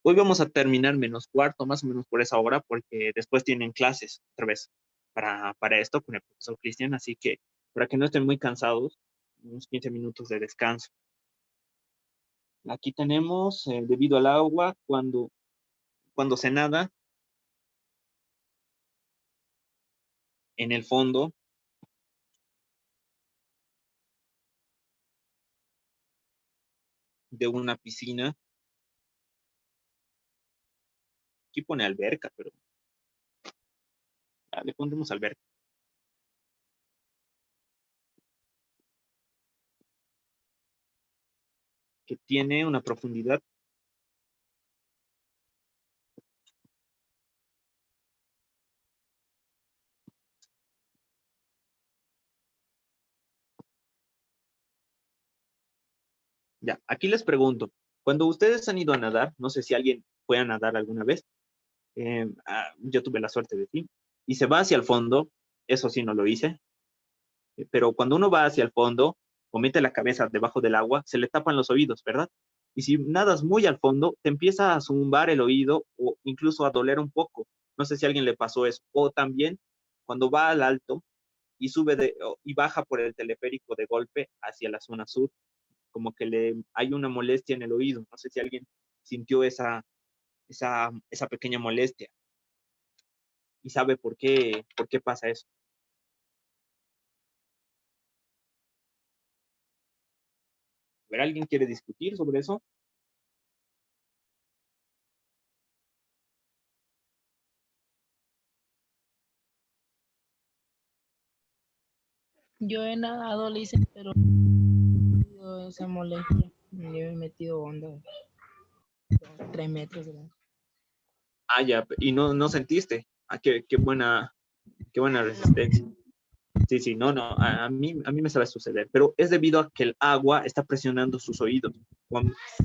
Hoy vamos a terminar menos cuarto, más o menos por esa hora, porque después tienen clases otra vez para esto con el profesor Cristian, así que para que no estén muy cansados, unos 15 minutos de descanso. Aquí tenemos, debido al agua, cuando se nada en el fondo de una piscina. Aquí pone alberca, pero le pondremos alberca. Que tiene una profundidad ya. Aquí les pregunto, cuando ustedes han ido a nadar, no sé si alguien fue a nadar alguna vez, yo tuve la suerte de sí, y se va hacia el fondo, eso sí no lo hice, pero cuando uno va hacia el fondo o mete la cabeza debajo del agua, se le tapan los oídos, ¿verdad? Y si nadas muy al fondo, te empieza a zumbar el oído o incluso a doler un poco. No sé si a alguien le pasó eso. O también cuando va al alto y y baja por el teleférico de golpe hacia la zona sur, como que hay una molestia en el oído. No sé si alguien sintió esa pequeña molestia y sabe por qué pasa eso. A ver, ¿alguien quiere discutir sobre eso? Yo he nadado, le hice, pero he tenido esa molestia. Yo he metido onda. 3 metros. ¿Verdad? Ah, ya, y no sentiste. Ah, qué buena resistencia. Sí, sí, no, a mí me sabe suceder, pero es debido a que el agua está presionando sus oídos.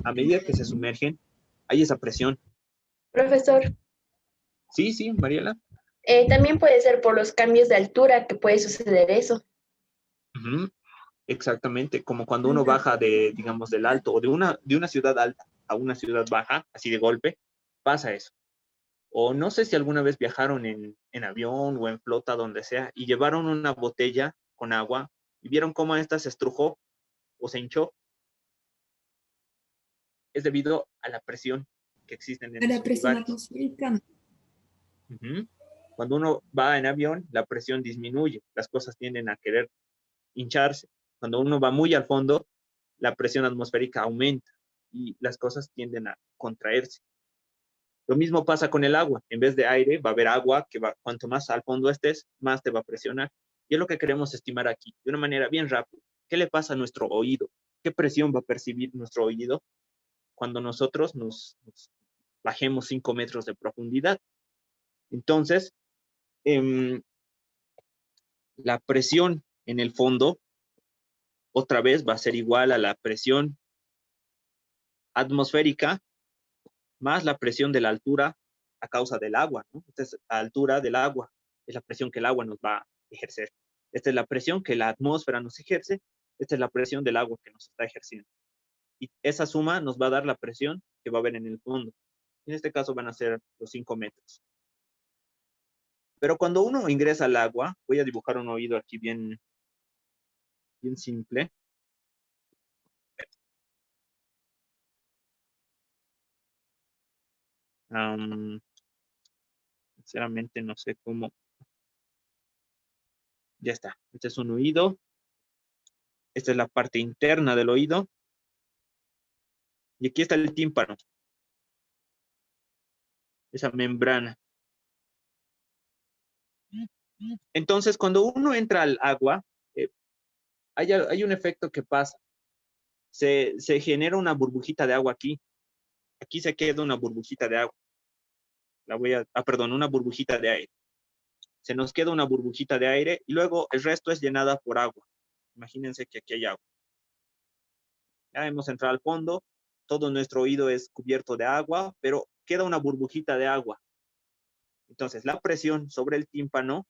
A medida que se sumergen, hay esa presión. Profesor, Sí, sí, Mariela. también puede ser por los cambios de altura que puede suceder eso. Ujú, exactamente, como cuando uno baja digamos, del alto o de una ciudad alta a una ciudad baja, así de golpe, pasa eso. O no sé si alguna vez viajaron en avión o en flota, donde sea, y llevaron una botella con agua y vieron cómo esta se estrujó o se hinchó. Es debido a la presión que existen en A la esos presión lugares. atmosférica. Ujú. Cuando uno va en avión, la presión disminuye, las cosas tienden a querer hincharse. Cuando uno va muy al fondo, la presión atmosférica aumenta y las cosas tienden a contraerse. Lo mismo pasa con el agua. En vez de aire, va a haber agua que cuanto más al fondo estés, más te va a presionar. Y es lo que queremos estimar aquí, de una manera bien rápida. ¿Qué le pasa a nuestro oído? ¿Qué presión va a percibir nuestro oído cuando nosotros nos bajemos 5 metros de profundidad? Entonces, la presión en el fondo, otra vez, va a ser igual a la presión atmosférica más la presión de la altura a causa del agua, ¿no? Esta es la altura del agua, es la presión que el agua nos va a ejercer. Esta es la presión que la atmósfera nos ejerce, esta es la presión del agua que nos está ejerciendo. Y esa suma nos va a dar la presión que va a haber en el fondo. En este caso van a ser los 5 metros. Pero cuando uno ingresa al agua, voy a dibujar un oído aquí bien simple. Sinceramente no sé cómo. Ya está. Este es un oído. Esta es la parte interna del oído. Y aquí está el tímpano. Esa membrana. Entonces, cuando uno entra al agua, hay un efecto que pasa. Se genera una burbujita de agua aquí. Aquí se queda una burbujita de agua. Perdón, una burbujita de aire. Se nos queda una burbujita de aire y luego el resto es llenada por agua. Imagínense que aquí hay agua. Ya hemos entrado al fondo, todo nuestro oído es cubierto de agua, pero queda una burbujita de agua. Entonces, la presión sobre el tímpano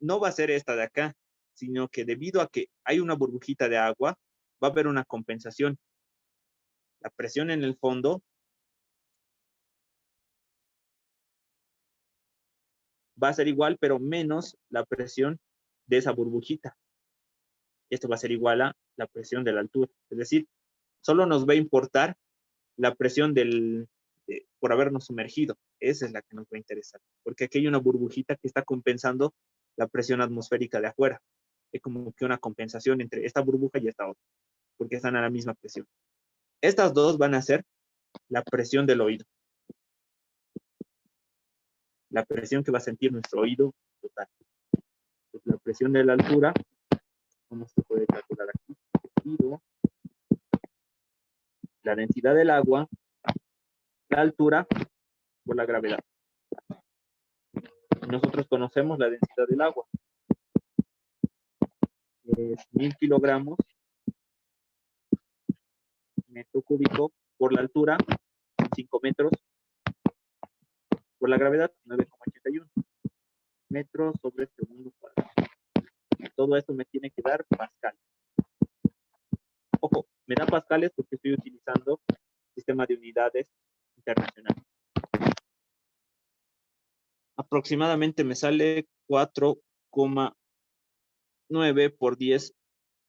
no va a ser esta de acá, sino que debido a que hay una burbujita de agua, va a haber una compensación. La presión en el fondo va a ser igual, pero menos la presión de esa burbujita. Esto va a ser igual a la presión de la altura. Es decir, solo nos va a importar la presión por habernos sumergido. Esa es la que nos va a interesar, porque aquí hay una burbujita que está compensando la presión atmosférica de afuera. Es como que una compensación entre esta burbuja y esta otra, porque están a la misma presión. Estas dos van a ser la presión del oído. La presión que va a sentir nuestro oído total. Pues la presión de la altura, ¿cómo se puede calcular aquí? La densidad del agua, la altura por la gravedad. Nosotros conocemos la densidad del agua. Es 1000 kilogramos metro cúbico por la altura, 5 metros, por la gravedad, 9,81 metros sobre segundo cuadrado. Todo esto me tiene que dar pascal. Ojo, me da pascales porque estoy utilizando sistema de unidades internacional. Aproximadamente me sale 4,9 por 10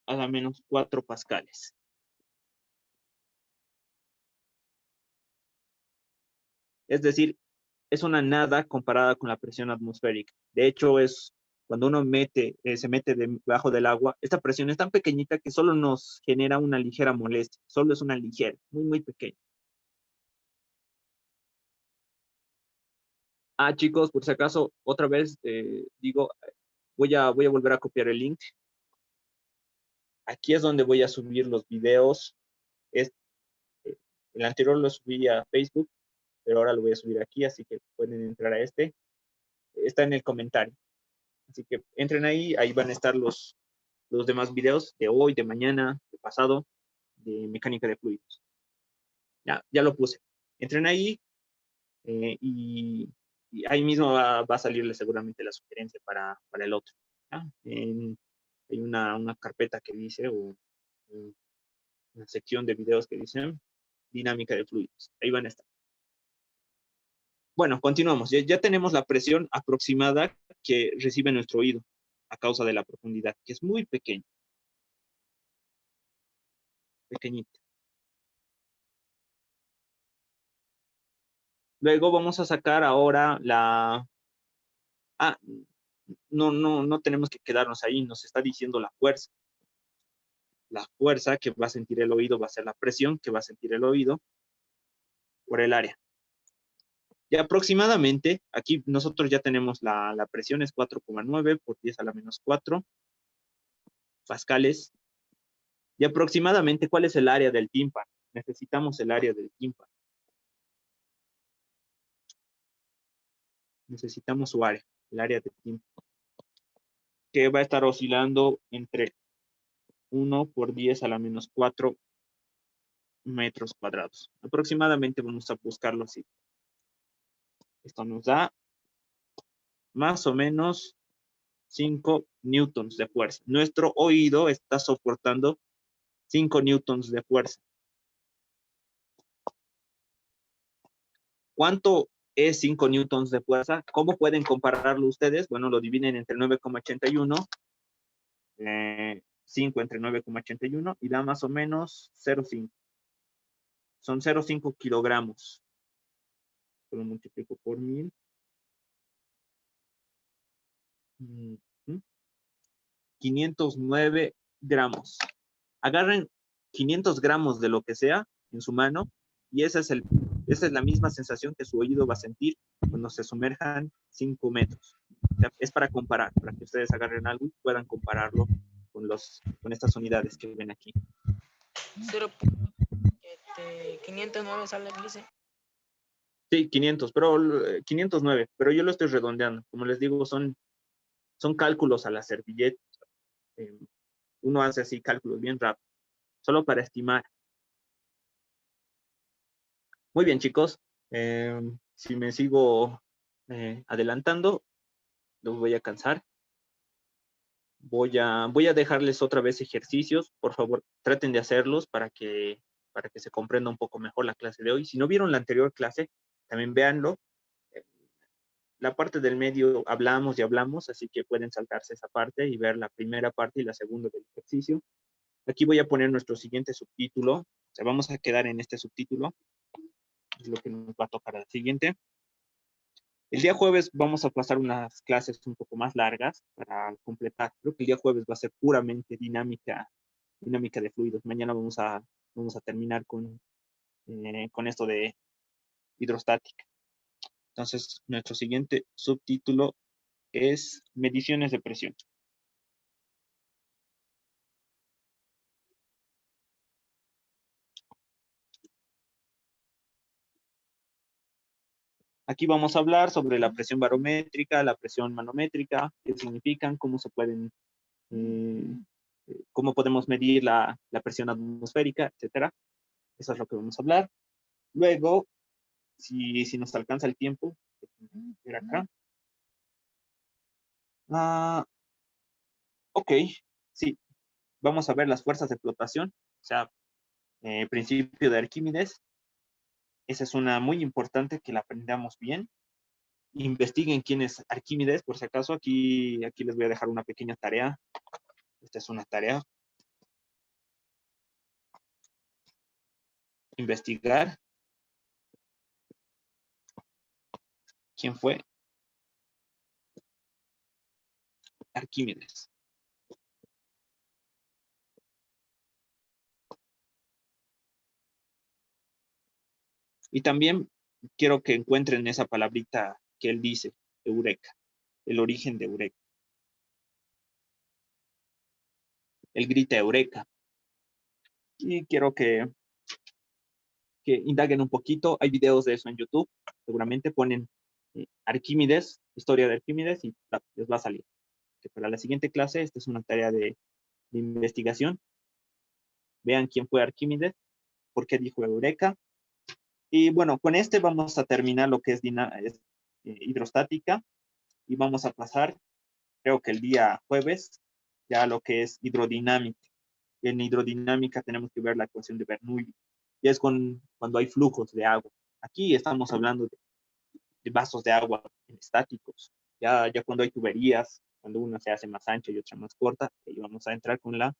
a la menos 4 pascales. Es decir, es una nada comparada con la presión atmosférica. De hecho, es cuando uno se mete debajo del agua, esta presión es tan pequeñita que solo nos genera una ligera molestia. Solo es una ligera, muy, muy pequeña. Chicos, por si acaso, otra vez digo, voy a volver a copiar el link. Aquí es donde voy a subir los videos. El anterior lo subí a Facebook, pero ahora lo voy a subir aquí, así que pueden entrar a este. Está en el comentario. Así que entren ahí, ahí van a estar los demás videos de hoy, de mañana, de pasado, de mecánica de fluidos. Ya lo puse. Entren ahí y ahí mismo va a salirle seguramente la sugerencia para el otro. Hay una carpeta que dice, o una sección de videos que dicen dinámica de fluidos. Ahí van a estar. Bueno, continuamos. Ya tenemos la presión aproximada que recibe nuestro oído a causa de la profundidad, que es muy pequeña. Pequeñita. Luego vamos a sacar ahora la... no tenemos que quedarnos ahí, nos está diciendo la fuerza. La fuerza que va a sentir el oído va a ser la presión que va a sentir el oído por el área. Y aproximadamente, aquí nosotros ya tenemos la presión, es 4,9 por 10 a la menos 4 pascales. Y aproximadamente, ¿cuál es el área del tímpano? Necesitamos el área del tímpano. Necesitamos su área, el área del tímpano, que va a estar oscilando entre 1 por 10 a la menos 4 metros cuadrados. Aproximadamente vamos a buscarlo así. Esto nos da más o menos 5 newtons de fuerza. Nuestro oído está soportando 5 newtons de fuerza. ¿Cuánto es 5 newtons de fuerza? ¿Cómo pueden compararlo ustedes? Bueno, lo dividen entre 9,81, 5 entre 9,81 y da más o menos 0,5. Son 0,5 kilogramos. Lo multiplico por 1000. 509 gramos. Agarren 500 gramos de lo que sea en su mano y esa es la misma sensación que su oído va a sentir cuando se sumerjan 5 metros. O sea, es para comparar, para que ustedes agarren algo y puedan compararlo con estas unidades que ven aquí. 509 sale, dice. Sí, 500, pero 509, pero yo lo estoy redondeando. Como les digo, son cálculos a la servilleta. Uno hace así cálculos bien rápido, solo para estimar. Muy bien, chicos. Si me sigo adelantando, los voy a cansar. Voy a dejarles otra vez ejercicios. Por favor, traten de hacerlos para que se comprenda un poco mejor la clase de hoy. Si no vieron la anterior clase, también véanlo. La parte del medio hablamos y hablamos, así que pueden saltarse esa parte y ver la primera parte y la segunda del ejercicio. Aquí voy a poner nuestro siguiente subtítulo. O sea, vamos a quedar en este subtítulo. Es lo que nos va a tocar al siguiente. El día jueves vamos a pasar unas clases un poco más largas para completar. Creo que el día jueves va a ser puramente dinámica de fluidos. Mañana vamos a terminar con esto de hidrostática. Entonces, nuestro siguiente subtítulo es mediciones de presión. Aquí vamos a hablar sobre la presión barométrica, la presión manométrica, qué significan, cómo se pueden, cómo podemos medir la presión atmosférica, etcétera. Eso es lo que vamos a hablar. Luego, si nos alcanza el tiempo, ver acá. Ok, sí, vamos a ver las fuerzas de flotación, o sea, principio de Arquímedes. Esa es una muy importante que la aprendamos bien. Investiguen quién es Arquímedes, por si acaso. Aquí les voy a dejar una pequeña tarea. Esta es una tarea. Investigar quién fue Arquímedes. Y también quiero que encuentren esa palabrita que él dice, eureka, el origen de eureka. Él grita eureka. Y quiero que que indaguen un poquito. Hay videos de eso en YouTube. Seguramente ponen Arquímedes, historia de Arquímedes, y les va a salir. Que para la siguiente clase, esta es una tarea de investigación. Vean quién fue Arquímedes, por qué dijo Eureka. Y bueno, con este vamos a terminar lo que es hidrostática y vamos a pasar, creo que el día jueves, ya a lo que es hidrodinámica. Y en hidrodinámica tenemos que ver la ecuación de Bernoulli. Y es cuando hay flujos de agua. Aquí estamos hablando de vasos de agua estáticos. Ya cuando hay tuberías, cuando una se hace más ancha y otra más corta, ahí vamos a entrar con la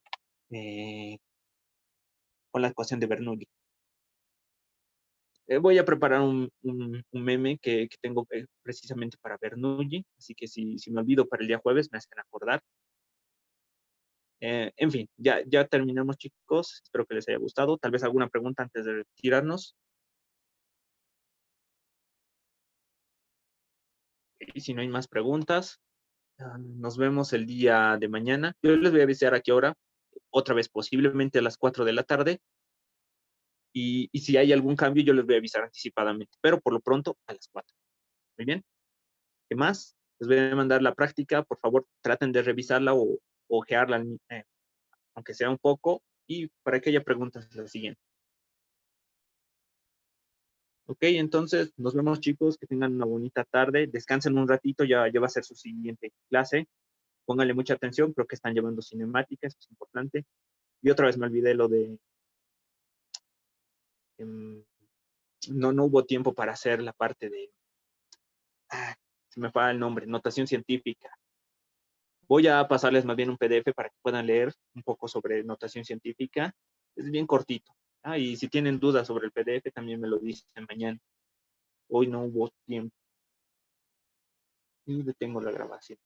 ecuación de Bernoulli. Voy a preparar un meme que tengo precisamente para Bernoulli, así que si me olvido para el día jueves, me hacen acordar. En fin, ya terminamos, chicos. Espero que les haya gustado. Tal vez alguna pregunta antes de retirarnos. Y si no hay más preguntas, nos vemos el día de mañana. Yo les voy a avisar a qué hora. Otra vez, posiblemente a las 4 de la tarde. Y si hay algún cambio, yo les voy a avisar anticipadamente. Pero por lo pronto, a las 4. Muy bien. ¿Qué más? Les voy a mandar la práctica. Por favor, traten de revisarla o ojearla, aunque sea un poco. Y para que haya preguntas, la siguiente. Ok, entonces nos vemos, chicos, que tengan una bonita tarde, descansen un ratito, ya va a ser su siguiente clase, pónganle mucha atención, creo que están llevando cinemática, eso es importante, y otra vez me olvidé lo de, no hubo tiempo para hacer la parte de, se me fue el nombre, notación científica. Voy a pasarles más bien un PDF para que puedan leer un poco sobre notación científica, es bien cortito, y si tienen dudas sobre el PDF también me lo dicen mañana, hoy no hubo tiempo. Y detengo la grabación.